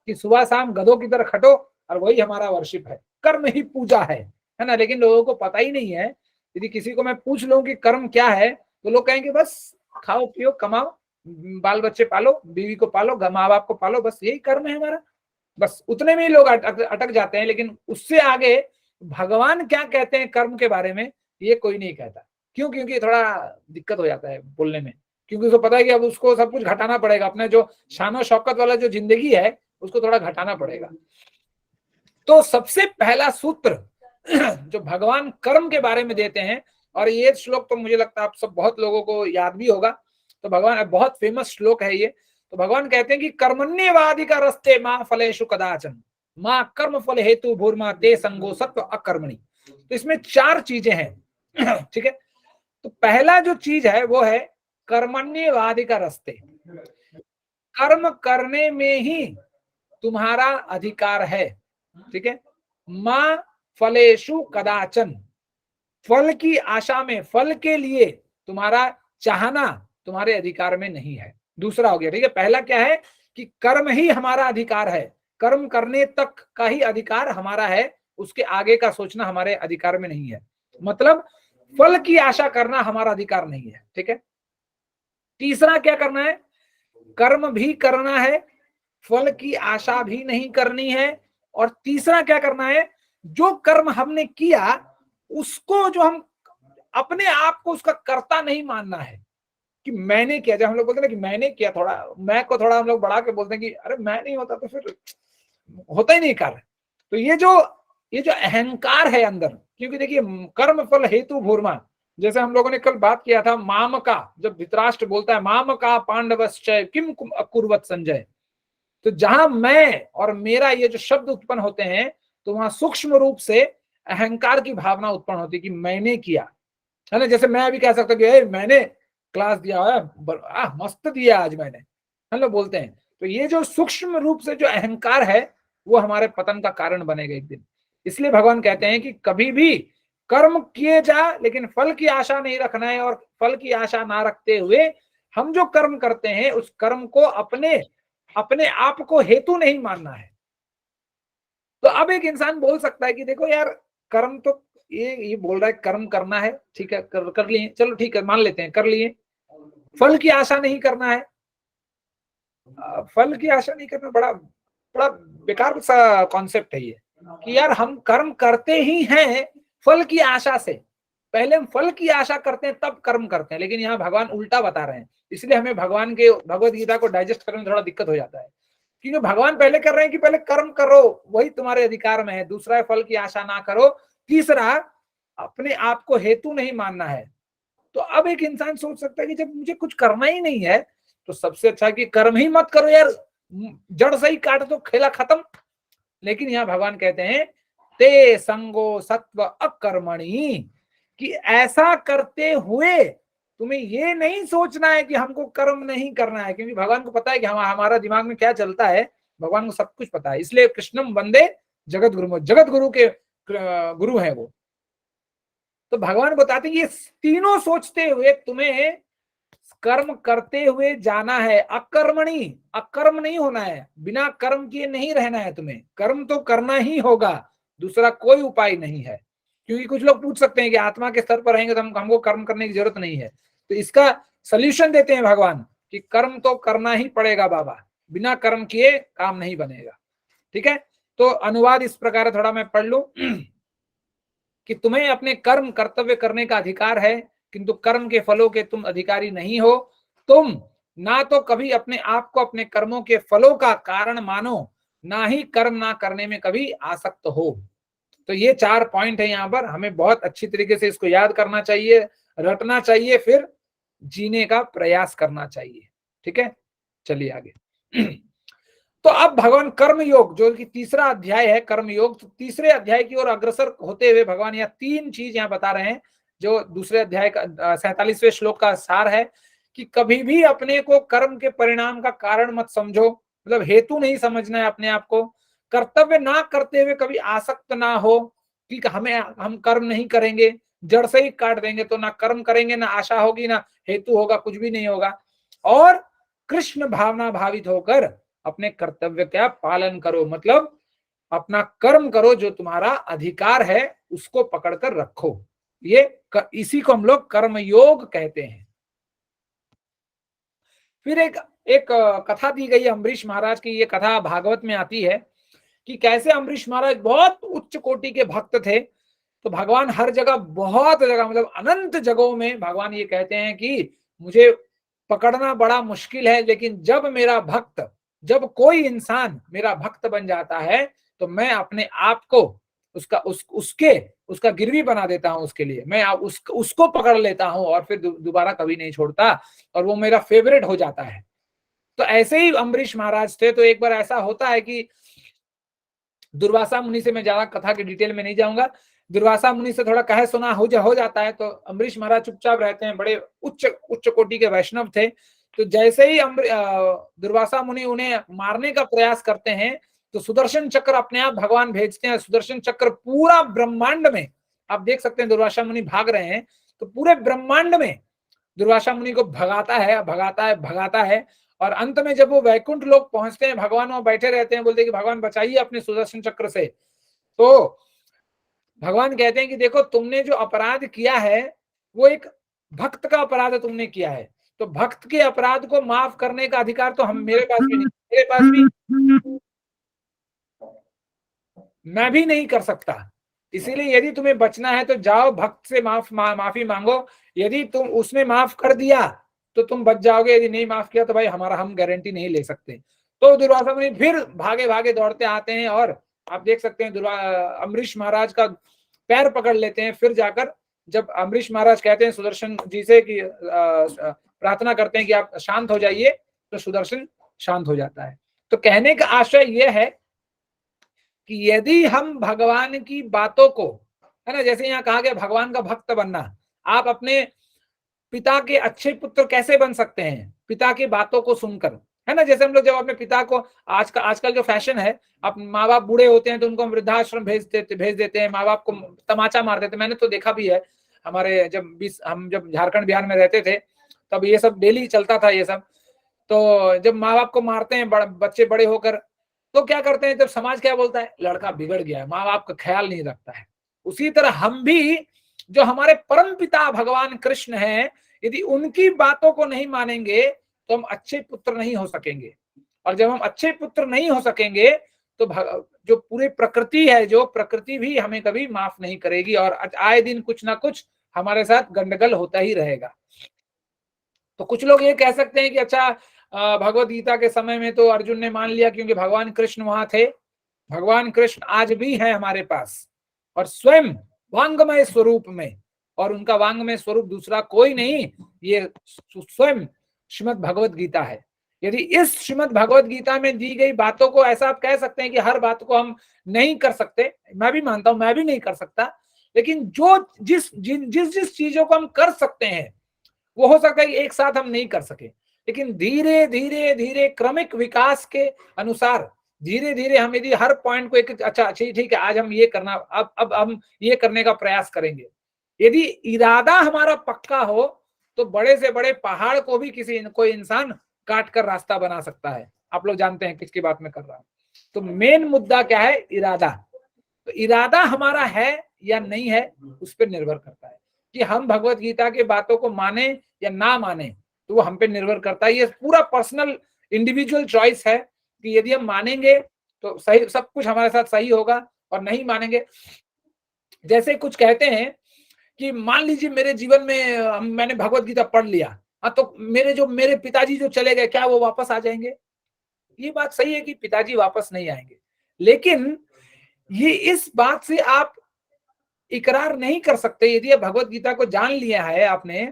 कि सुबह शाम गधों की तरह खटो और वही हमारा वर्शिप है, कर्म ही पूजा है ना। लेकिन लोगों को पता ही नहीं है। यदि किसी को मैं पूछ लूं कि कर्म क्या है तो लोग कहेंगे बस खाओ पियो कमाओ, बाल बच्चे पालो, बीवी को पालो, माँ बाप को पालो, बस यही कर्म है हमारा। बस उतने में ही लोग अटक जाते हैं। लेकिन उससे आगे भगवान क्या कहते हैं कर्म के बारे में ये कोई नहीं कहता। क्यों? क्योंकि थोड़ा दिक्कत हो जाता है बोलने में, क्योंकि उसको पता है कि अब उसको सब कुछ घटाना पड़ेगा, अपने जो शान और शौकत वाला जो जिंदगी है उसको थोड़ा घटाना पड़ेगा। तो सबसे पहला सूत्र जो भगवान कर्म के बारे में देते हैं, और ये श्लोक तो मुझे लगता है आप सब बहुत लोगों को याद भी होगा, तो भगवान बहुत फेमस श्लोक है ये। तो भगवान कहते हैं कि कर्मण्येवादि का रस्ते मां फलेषु कदाचन मां कर्म फल हेतु भूर्मा ते संगो सत्व अकर्मणि। तो इसमें 4 चीजें हैं। ठीक है, तो पहला जो चीज है वो है कर्मण्येवादि का रस्ते। कर्म करने में ही तुम्हारा अधिकार है। ठीक है, मां फलेषु कदाचन, फल की आशा में, फल के लिए तुम्हारा चाहना तुम्हारे अधिकार में नहीं है। दूसरा हो गया। ठीक है, पहला क्या है कि कर्म ही हमारा अधिकार है, कर्म करने तक का ही अधिकार हमारा है, उसके आगे का सोचना हमारे अधिकार में नहीं है। मतलब फल की आशा करना हमारा अधिकार नहीं है। ठीक है, तीसरा क्या करना है, कर्म भी करना है, फल की आशा भी नहीं करनी है। और तीसरा क्या करना है, जो कर्म हमने किया उसको, जो हम अपने आप को उसका कर्ता नहीं मानना है कि मैंने किया। जब हम लोग बोलते हैं कि मैंने किया, थोड़ा मैं को थोड़ा हम लोग बढ़ा के बोलते हैं कि अरे मैं नहीं होता तो फिर होता ही नहीं कार्य। तो ये जो अहंकार है अंदर, क्योंकि देखिए कर्म फल हेतु भूर्मा, जैसे हम लोगों ने कल बात किया था माम का, जब धृतराष्ट्र बोलता है माम का पांडवश्चय किम अकुर्वत संजय, तो जहां मैं और मेरा ये जो शब्द उत्पन्न होते हैं तो वहां सूक्ष्म रूप से अहंकार की भावना उत्पन्न होती है कि मैंने किया, है ना। जैसे मैं अभी कह सकता हूँ कि मैंने क्लास दिया है, मस्त दिया आज मैंने, हम लोग बोलते हैं। तो ये जो सूक्ष्म रूप से जो अहंकार है वो हमारे पतन का कारण बनेगा एक दिन। इसलिए भगवान कहते हैं कि कभी भी कर्म किए जा, लेकिन फल की आशा नहीं रखना है। और फल की आशा ना रखते हुए हम जो कर्म करते हैं उस कर्म को अपने आप को हेतु नहीं मानना है। तो अब एक इंसान बोल सकता है कि देखो यार, कर्म तो ये बोल रहा है कर्म करना है, ठीक है, कर लिए, चलो ठीक है, मान लेते हैं कर लिए, फल की आशा नहीं करना है। फल की आशा नहीं करना बड़ा बड़ा बेकार सा कॉन्सेप्ट है ये, कि यार हम कर्म करते ही हैं फल की आशा से। पहले हम फल की आशा करते हैं तब कर्म करते हैं, लेकिन यहाँ भगवान उल्टा बता रहे हैं। इसलिए हमें भगवान के भगवत गीता को डाइजेस्ट करने में थोड़ा दिक्कत हो जाता है, क्योंकि भगवान पहले कर रहे हैं कि पहले कर्म करो, वही तुम्हारे अधिकार में है। दूसरा है फल की आशा ना करो। तीसरा, अपने आप को हेतु नहीं मानना है। तो अब एक इंसान सोच सकता है कि जब मुझे कुछ करना ही नहीं है तो सबसे अच्छा कि कर्म ही मत करो यार, जड़ से ही काट दो, खेला खत्म। लेकिन यहाँ भगवान कहते हैं ते संगो सत्व अकर्मणि, कि ऐसा करते हुए तुम्हें ये नहीं सोचना है कि हमको कर्म नहीं करना है, क्योंकि भगवान को पता है कि हमारा दिमाग में क्या चलता है, भगवान को सब कुछ पता है। इसलिए कृष्णम वंदे जगत गुरु, जगत गुरु के गुरु है वो। तो भगवान बताते हैं ये तीनों सोचते हुए तुम्हें कर्म करते हुए जाना है, अकर्मणी, अकर्म नहीं होना है, बिना कर्म किए नहीं रहना है तुम्हें, कर्म तो करना ही होगा, दूसरा कोई उपाय नहीं है। क्योंकि कुछ लोग पूछ सकते हैं कि आत्मा के स्तर पर रहेंगे तो हमको कर्म करने की जरूरत नहीं है, तो इसका सल्यूशन देते हैं भगवान कि कर्म तो करना ही पड़ेगा बाबा, बिना कर्म किए काम नहीं बनेगा। ठीक है, तो अनुवाद इस प्रकार थोड़ा मैं पढ़ लूं कि तुम्हें अपने कर्म कर्तव्य करने का अधिकार है, किंतु कर्म के फलों के तुम अधिकारी नहीं हो। तुम ना तो कभी अपने आप को अपने कर्मों के फलों का कारण मानो, ना ही कर्म ना करने में कभी आसक्त हो। तो ये 4 पॉइंट है यहाँ पर, हमें बहुत अच्छी तरीके से इसको याद करना चाहिए, रटना चाहिए, फिर जीने का प्रयास करना चाहिए। ठीक है, चलिए आगे। तो अब भगवान कर्म योग, जो कि तीसरा अध्याय है कर्म योग, तो तीसरे अध्याय की ओर अग्रसर होते हुए भगवान यहाँ 3 चीज यहाँ बता रहे हैं, जो दूसरे अध्याय का 47वें श्लोक का सार है कि कभी भी अपने को कर्म के परिणाम का कारण मत समझो, मतलब हेतु नहीं समझना है अपने आप को। कर्तव्य ना करते हुए कभी आसक्त ना हो कि हम कर्म नहीं करेंगे, जड़ से ही काट देंगे, तो ना कर्म करेंगे, ना आशा होगी, ना हेतु होगा, कुछ भी नहीं होगा। और कृष्ण भावना भावित होकर अपने कर्तव्य का पालन करो, मतलब अपना कर्म करो, जो तुम्हारा अधिकार है उसको पकड़कर रखो। इसी को हम लोग कर्म योग कहते हैं। फिर एक कथा दी गई है अम्बरीश महाराज की, ये कथा भागवत में आती है कि कैसे अम्बरीश महाराज बहुत उच्च कोटि के भक्त थे। तो भगवान हर जगह, बहुत जगह, मतलब अनंत जगहों में भगवान ये कहते हैं कि मुझे पकड़ना बड़ा मुश्किल है, लेकिन जब कोई इंसान मेरा भक्त बन जाता है तो मैं अपने आप को उसका गिरवी बना देता हूं, उसके लिए मैं उसको पकड़ लेता हूं और फिर दोबारा कभी नहीं छोड़ता, और वो मेरा फेवरेट हो जाता है। तो ऐसे ही अम्बरीश महाराज थे। तो एक बार ऐसा होता है कि दुर्वासा मुनि से, मैं ज्यादा कथा के डिटेल में नहीं जाऊंगा, दुर्वासा मुनि से थोड़ा कहे सुना हो जाता है। तो अम्बरीश महाराज चुपचाप रहते हैं, बड़े उच्च कोटि के वैष्णव थे। तो जैसे ही दुर्वासा मुनि उन्हें मारने का प्रयास करते हैं तो सुदर्शन चक्र अपने आप भगवान भेजते हैं। सुदर्शन चक्र पूरा ब्रह्मांड में, आप देख सकते हैं दुर्वासा मुनि भाग रहे हैं, तो पूरे ब्रह्मांड में दुर्वासा मुनि को भगाता है। और अंत में जब वो वैकुंठ लोक पहुंचते हैं, भगवान वहां बैठे रहते हैं, बोलते हैं कि भगवान बचाइए अपने सुदर्शन चक्र से। तो भगवान कहते हैं कि देखो, तुमने जो अपराध किया है वो एक भक्त का अपराध तुमने किया है, तो भक्त के अपराध को माफ करने का अधिकार तो मेरे पास भी नहीं, मेरे पास भी मैं भी नहीं कर सकता। इसीलिए यदि तुम्हें बचना है तो जाओ भक्त से माफी मांगो, यदि तुम उसने माफ कर दिया तो तुम बच जाओगे, यदि नहीं माफ किया तो भाई हम गारंटी नहीं ले सकते। तो दुर्वासा मुनि फिर भागे दौड़ते आते हैं, और आप देख सकते हैं अम्बरीश महाराज का पैर पकड़ लेते हैं। फिर जाकर जब अम्बरीश महाराज कहते हैं सुदर्शन जी से कि प्रार्थना करते हैं कि आप शांत हो जाइए, तो सुदर्शन शांत हो जाता है। तो कहने का आशय यह है कि यदि हम भगवान की बातों को, है ना, जैसे यहाँ कहा गया भगवान का भक्त बनना, आप अपने पिता के अच्छे पुत्र कैसे बन सकते हैं? पिता की बातों को सुनकर, है ना। जैसे हम लोग जब अपने पिता को, आजकल जो फैशन है, अब माँ बाप बूढ़े होते हैं तो उनको हम वृद्धाश्रम भेज देते हैं, माँ बाप को तमाचा मार देते हैं। मैंने तो देखा भी है, हमारे हम जब झारखंड बिहार में रहते थे तब ये सब डेली चलता था ये सब। तो जब माँ बाप को मारते हैं बच्चे बड़े होकर, तो क्या करते हैं, जब समाज क्या बोलता है, लड़का बिगड़ गया है, माँ बाप का ख्याल नहीं रखता है। उसी तरह हम भी, जो हमारे परम पिता भगवान कृष्ण हैं, यदि उनकी बातों को नहीं मानेंगे तो हम अच्छे पुत्र नहीं हो सकेंगे। और जब हम अच्छे पुत्र नहीं हो सकेंगे तो जो पूरी प्रकृति है, जो प्रकृति भी हमें कभी माफ नहीं करेगी, और आए दिन कुछ ना कुछ हमारे साथ गंडगोल होता ही रहेगा। तो कुछ लोग ये कह सकते हैं कि अच्छा, भगवत गीता के समय में तो अर्जुन ने मान लिया क्योंकि भगवान कृष्ण वहां थे। भगवान कृष्ण आज भी है हमारे पास, और स्वयं वांगमय स्वरूप में, और उनका वांगमय स्वरूप दूसरा कोई नहीं, ये स्वयं श्रीमद् भगवत गीता है। यदि इस श्रीमद् भगवत गीता में दी गई बातों को, ऐसा आप कह सकते हैं कि हर बात को हम नहीं कर सकते, मैं भी मानता हूं, मैं भी नहीं कर सकता, लेकिन जिस चीजों को हम कर सकते हैं वो हो सकता है कि एक साथ हम नहीं कर सके, लेकिन धीरे धीरे क्रमिक विकास के अनुसार धीरे धीरे हम यदि हर पॉइंट को एक अच्छा ठीक है आज हम ये करना, अब हम ये करने का प्रयास करेंगे, यदि इरादा हमारा पक्का हो तो बड़े से बड़े पहाड़ को भी कोई इंसान काट कर रास्ता बना सकता है। आप लोग जानते हैं किसकी बात मैं कर रहा हूं। तो मेन मुद्दा क्या है? इरादा। तो इरादा हमारा है या नहीं है उस पर निर्भर करता है कि हम भगवत गीता के बातों को माने या ना माने, तो वो हम पे निर्भर करता है। ये पूरा पर्सनल इंडिविजुअल चॉइस है कि यदि हम मानेंगे तो सही, सब कुछ हमारे साथ सही होगा, और नहीं मानेंगे, जैसे कुछ कहते हैं कि मान लीजिए मेरे जीवन में मैंने भगवत गीता पढ़ लिया, हाँ, तो मेरे पिताजी जो चले गए, क्या वो वापस आ जाएंगे? ये बात सही है कि पिताजी वापस नहीं आएंगे, लेकिन ये इस बात से आप इकरार नहीं कर सकते। यदि आप भगवत गीता को जान लिया है आपने,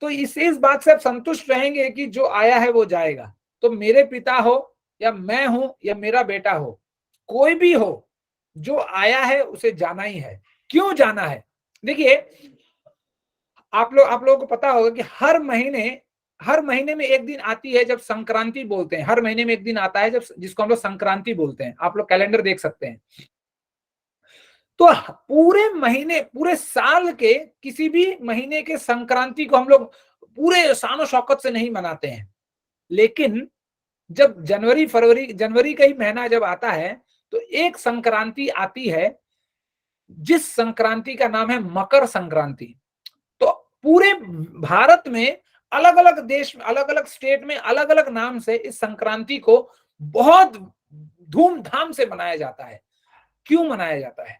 तो इस बात से आप संतुष्ट रहेंगे कि जो आया है वो जाएगा। तो मेरे पिता हो या मैं हूं या मेरा बेटा हो, कोई भी हो, जो आया है उसे जाना ही है। क्यों जाना है? देखिए, आप लोगों को पता होगा कि हर महीने में एक दिन आती है जब संक्रांति बोलते हैं। हर महीने में एक दिन आता है जब, जिसको हम लोग संक्रांति बोलते हैं। आप लोग कैलेंडर देख सकते हैं। तो पूरे महीने, पूरे साल के किसी भी महीने के संक्रांति को हम लोग पूरे शान शौकत से नहीं मनाते हैं, लेकिन जब जनवरी का ही महीना जब आता है तो एक संक्रांति आती है जिस संक्रांति का नाम है मकर संक्रांति। तो पूरे भारत में अलग अलग देश में, अलग अलग स्टेट में अलग अलग नाम से इस संक्रांति को बहुत धूमधाम से मनाया जाता है। क्यों मनाया जाता है?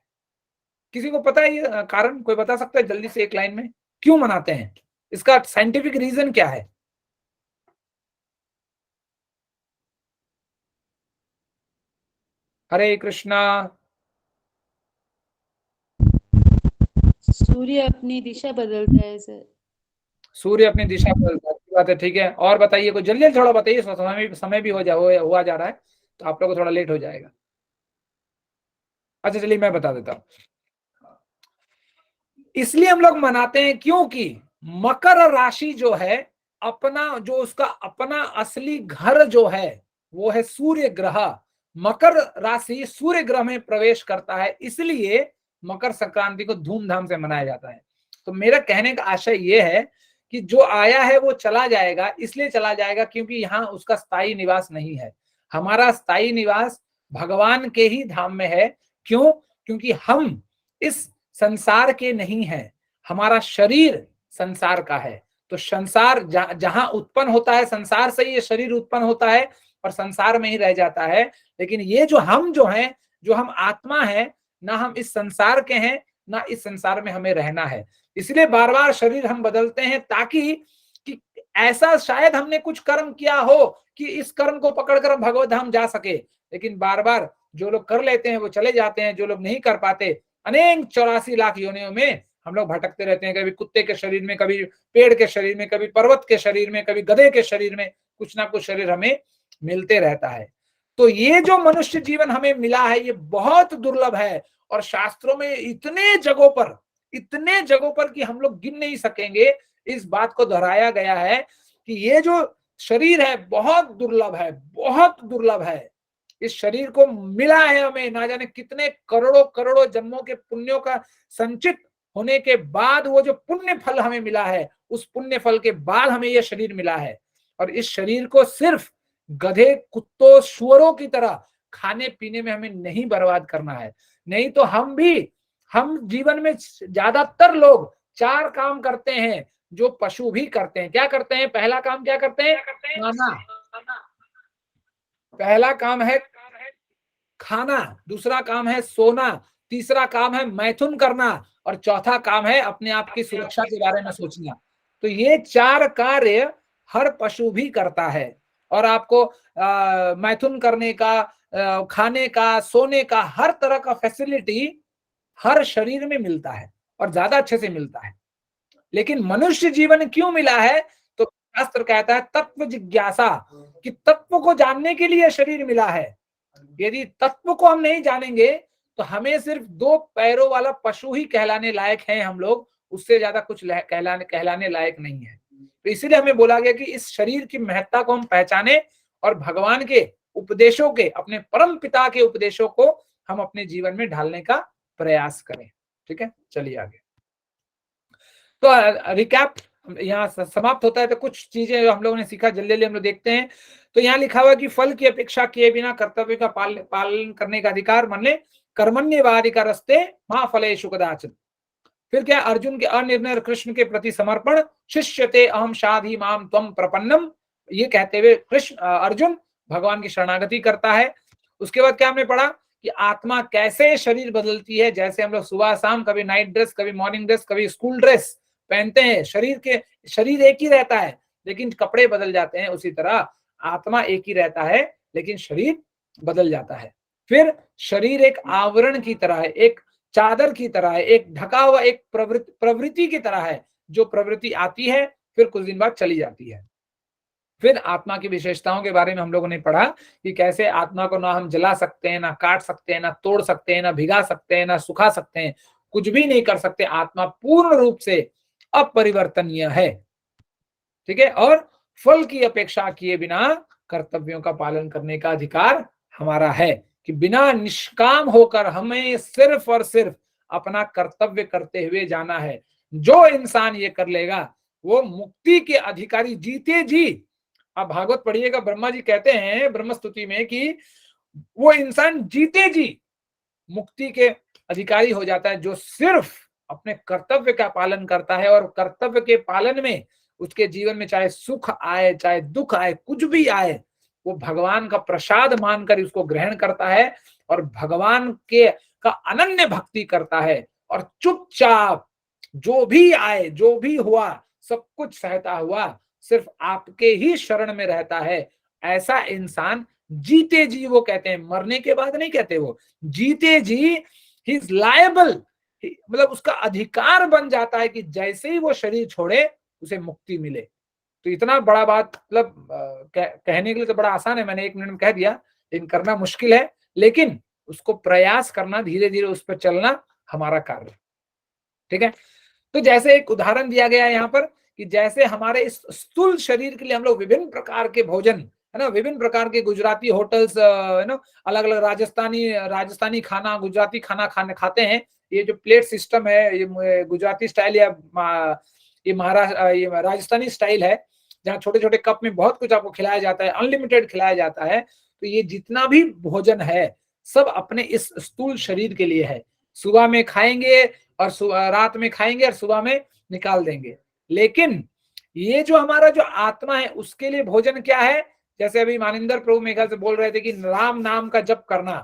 किसी को पता है ये कारण? कोई बता सकता है जल्दी से एक लाइन में? क्यों मनाते हैं? इसका साइंटिफिक रीजन क्या है? हरे कृष्णा। सूर्य अपनी दिशा बदलता है सर। सूर्य अपनी दिशा बदलता है, अच्छी बात है, ठीक है। और बताइए, कुछ जल्दी थोड़ा बताइए, समय भी हुआ जा रहा है, तो आप लोग को थोड़ा लेट हो जाएगा। अच्छा चलिए मैं बता देता हूं। इसलिए हम लोग मनाते हैं क्योंकि मकर राशि जो है, उसका अपना असली घर जो है वो है सूर्य ग्रह। मकर राशि सूर्य ग्रह में प्रवेश करता है, इसलिए मकर संक्रांति को धूमधाम से मनाया जाता है। तो मेरा कहने का आशय ये है कि जो आया है वो चला जाएगा, इसलिए चला जाएगा क्योंकि यहाँ उसका स्थायी निवास नहीं है। हमारा स्थायी निवास भगवान के ही धाम में है। क्यों? क्योंकि हम इस संसार के नहीं है, हमारा शरीर संसार का है। तो संसार जहां उत्पन्न होता है, संसार से ये शरीर उत्पन्न होता है और संसार में ही रह जाता है। लेकिन ये जो हम आत्मा है, ना हम इस संसार के हैं, ना इस संसार में हमें रहना है। इसलिए बार बार शरीर हम बदलते हैं, ताकि कि ऐसा शायद हमने कुछ कर्म किया हो कि इस कर्म को पकड़कर हम भगवत धाम जा सके। लेकिन बार बार जो लोग कर लेते हैं वो चले जाते हैं, जो लोग नहीं कर पाते, अनेक 84 लाख योनियों में हम लोग भटकते रहते हैं। कभी कुत्ते के शरीर में, कभी पेड़ के शरीर में, कभी पर्वत के शरीर में, कभी गधे के शरीर में, कुछ ना कुछ शरीर हमें मिलते रहता है। तो ये जो मनुष्य जीवन हमें मिला है ये बहुत दुर्लभ है, और शास्त्रों में इतने जगहों पर कि हम लोग गिन नहीं सकेंगे, इस बात को दोहराया गया है कि ये जो शरीर है बहुत दुर्लभ है, बहुत दुर्लभ है। इस शरीर को मिला है हमें ना जाने कितने करोड़ों जन्मों के पुण्यों का संचित होने के बाद, वो जो पुण्य फल हमें मिला है, उस पुण्य फल के बाद हमें यह शरीर मिला है। और इस शरीर को सिर्फ गधे, कुत्तों, सुअरों की तरह खाने पीने में हमें नहीं बर्बाद करना है। नहीं तो हम जीवन में ज्यादातर लोग 4 काम करते हैं जो पशु भी करते हैं। क्या करते हैं? पहला काम क्या करते हैं? खाना। पहला काम है खाना, दूसरा काम है सोना, तीसरा काम है मैथुन करना, और चौथा काम है अपने आप की सुरक्षा के बारे में सोचना। तो ये 4 कार्य हर पशु भी करता है। और आपको मैथुन करने का, खाने का, सोने का, हर तरह का फैसिलिटी हर शरीर में मिलता है और ज्यादा अच्छे से मिलता है। लेकिन मनुष्य जीवन क्यों मिला है? तो शास्त्र कहता है तत्व जिज्ञासा, कि तत्व को जानने के लिए शरीर मिला है। यदि तत्व को हम नहीं जानेंगे तो हमें सिर्फ 2 पैरों वाला पशु ही कहलाने लायक हैं हम लोग, उससे ज्यादा कुछ कहलाने लायक नहीं है। तो इसीलिए हमें बोला गया कि इस शरीर की महत्ता को हम पहचाने और भगवान के उपदेशों के, अपने परम पिता के उपदेशों को हम अपने जीवन में ढालने का प्रयास करें। ठीक है, चलिए आगे। तो रिकैप यहाँ समाप्त होता है। तो कुछ चीजें जो हम लोगों ने सीखा जल्दी जल्दी हम लोग देखते हैं। तो यहाँ लिखा हुआ कि फल की अपेक्षा किए बिना कर्तव्य का पालन करने का अधिकार, मान ले कर्मण्यवादी का रस्ते महाफलेषु कदाचित। फिर क्या, अर्जुन के अनिर्णय और कृष्ण के प्रति समर्पण, शिष्यते अहम शाधि माम त्वम प्रपन्नम, ये कहते हुए कृष्ण अर्जुन भगवान की शरणागति करता है। उसके बाद क्या हमने पढ़ा कि आत्मा कैसे शरीर बदलती है। जैसे हम लोग सुबह शाम कभी नाइट ड्रेस, कभी मॉर्निंग ड्रेस, कभी स्कूल ड्रेस पहनते हैं, शरीर एक ही रहता है लेकिन कपड़े बदल जाते हैं, उसी तरह आत्मा एक ही रहता है लेकिन शरीर बदल जाता है। फिर शरीर एक आवरण की तरह है, एक चादर की तरह है, एक ढका हुआ एक प्रवृत्ति की तरह है, जो प्रवृत्ति आती है फिर कुछ दिन बाद चली जाती है। फिर आत्मा की विशेषताओं के बारे में हम लोगों ने पढ़ा कि कैसे आत्मा को ना हम जला सकते हैं, ना काट सकते हैं, ना तोड़ सकते हैं, ना भिगा सकते हैं, ना सुखा सकते हैं, कुछ भी नहीं कर सकते। आत्मा पूर्ण रूप से अपरिवर्तनीय है। ठीक है, और फल की अपेक्षा किए बिना कर्तव्यों का पालन करने का अधिकार हमारा है कि बिना निष्काम होकर हमें सिर्फ और सिर्फ अपना कर्तव्य करते हुए जाना है। जो इंसान ये कर लेगा वो मुक्ति के अधिकारी जीते जी। अब भागवत पढ़िएगा, ब्रह्मा जी कहते हैं ब्रह्म स्तुति में कि वो इंसान जीते जी मुक्ति के अधिकारी हो जाता है जो सिर्फ अपने कर्तव्य का पालन करता है। और कर्तव्य के पालन में उसके जीवन में चाहे सुख आए चाहे दुख आए, कुछ भी आए, वो भगवान का प्रसाद मानकर उसको ग्रहण करता है और भगवान के का अनन्य भक्ति करता है और चुपचाप जो भी आए, जो भी हुआ, सब कुछ सहता हुआ सिर्फ आपके ही शरण में रहता है। ऐसा इंसान जीते जी, वो कहते हैं, मरने के बाद नहीं कहते, वो जीते जी ही इज लायबल, मतलब उसका अधिकार बन जाता है कि जैसे ही वो शरीर छोड़े उसे मुक्ति मिले। तो इतना बड़ा बात, मतलब कहने के लिए तो बड़ा आसान है, मैंने 1 मिनट में कह दिया, लेकिन करना मुश्किल है। लेकिन उसको प्रयास करना, धीरे धीरे उस पर चलना हमारा कार्य। ठीक है, तो जैसे एक उदाहरण दिया गया है यहाँ पर कि जैसे हमारे इस स्थूल शरीर के लिए हम लोग विभिन्न प्रकार के भोजन, है ना, विभिन्न प्रकार के गुजराती होटल्स, है ना, अलग अलग राजस्थानी खाना, गुजराती खाना खाते हैं। ये जो प्लेट सिस्टम है, ये गुजराती स्टाइल या ये राजस्थानी स्टाइल है, जहाँ छोटे छोटे कप में बहुत कुछ आपको खिलाया जाता है, अनलिमिटेड खिलाया जाता है। तो ये जितना भी भोजन है सब अपने इस स्थूल शरीर के लिए है। सुबह में खाएंगे और रात में खाएंगे और सुबह में निकाल देंगे। लेकिन ये जो हमारा जो आत्मा है उसके लिए भोजन क्या है? जैसे अभी मानिंदर प्रभु मेघा से बोल रहे थे कि राम नाम का जप करना,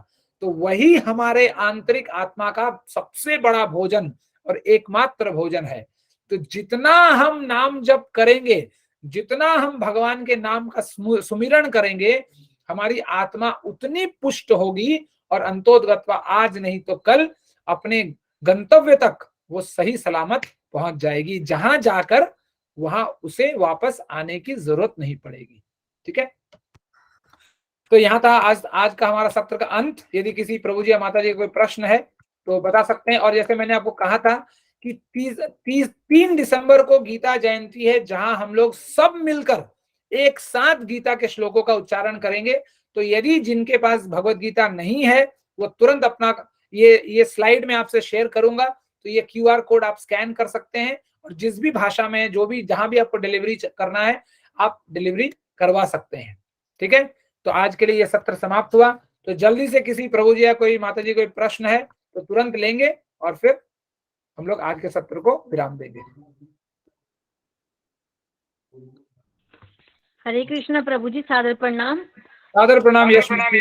तो वही हमारे आंतरिक आत्मा का सबसे बड़ा भोजन और एकमात्र भोजन है। तो जितना हम नाम जप करेंगे, जितना हम भगवान के नाम का सुमिरण करेंगे, हमारी आत्मा उतनी पुष्ट होगी और अंतोदगत्वा आज नहीं तो कल अपने गंतव्य तक वो सही सलामत पहुंच जाएगी, जहां जाकर वहां उसे वापस आने की जरूरत नहीं पड़ेगी। ठीक है, तो यहाँ था आज का हमारा सत्र का अंत। यदि किसी प्रभु जी या माता जी का कोई प्रश्न है तो बता सकते हैं। और जैसे मैंने आपको कहा था कि 3 दिसंबर को गीता जयंती है, जहां हम लोग सब मिलकर एक साथ गीता के श्लोकों का उच्चारण करेंगे। तो यदि जिनके पास भगवत गीता नहीं है वो तुरंत अपना ये स्लाइड में आपसे शेयर करूंगा, तो ये QR कोड आप स्कैन कर सकते हैं और जिस भी भाषा में, जो भी जहां भी आपको डिलीवरी करना है आप डिलीवरी करवा सकते हैं। ठीक है, तो आज के लिए ये सत्र समाप्त हुआ। तो जल्दी से किसी प्रभु जी या कोई माता जी कोई प्रश्न है तो तुरंत लेंगे और फिर हम लोग आज के सत्र को विराम देंगे। हरे कृष्णा प्रभु जी, सादर प्रणाम। सादर प्रणाम यशवंती।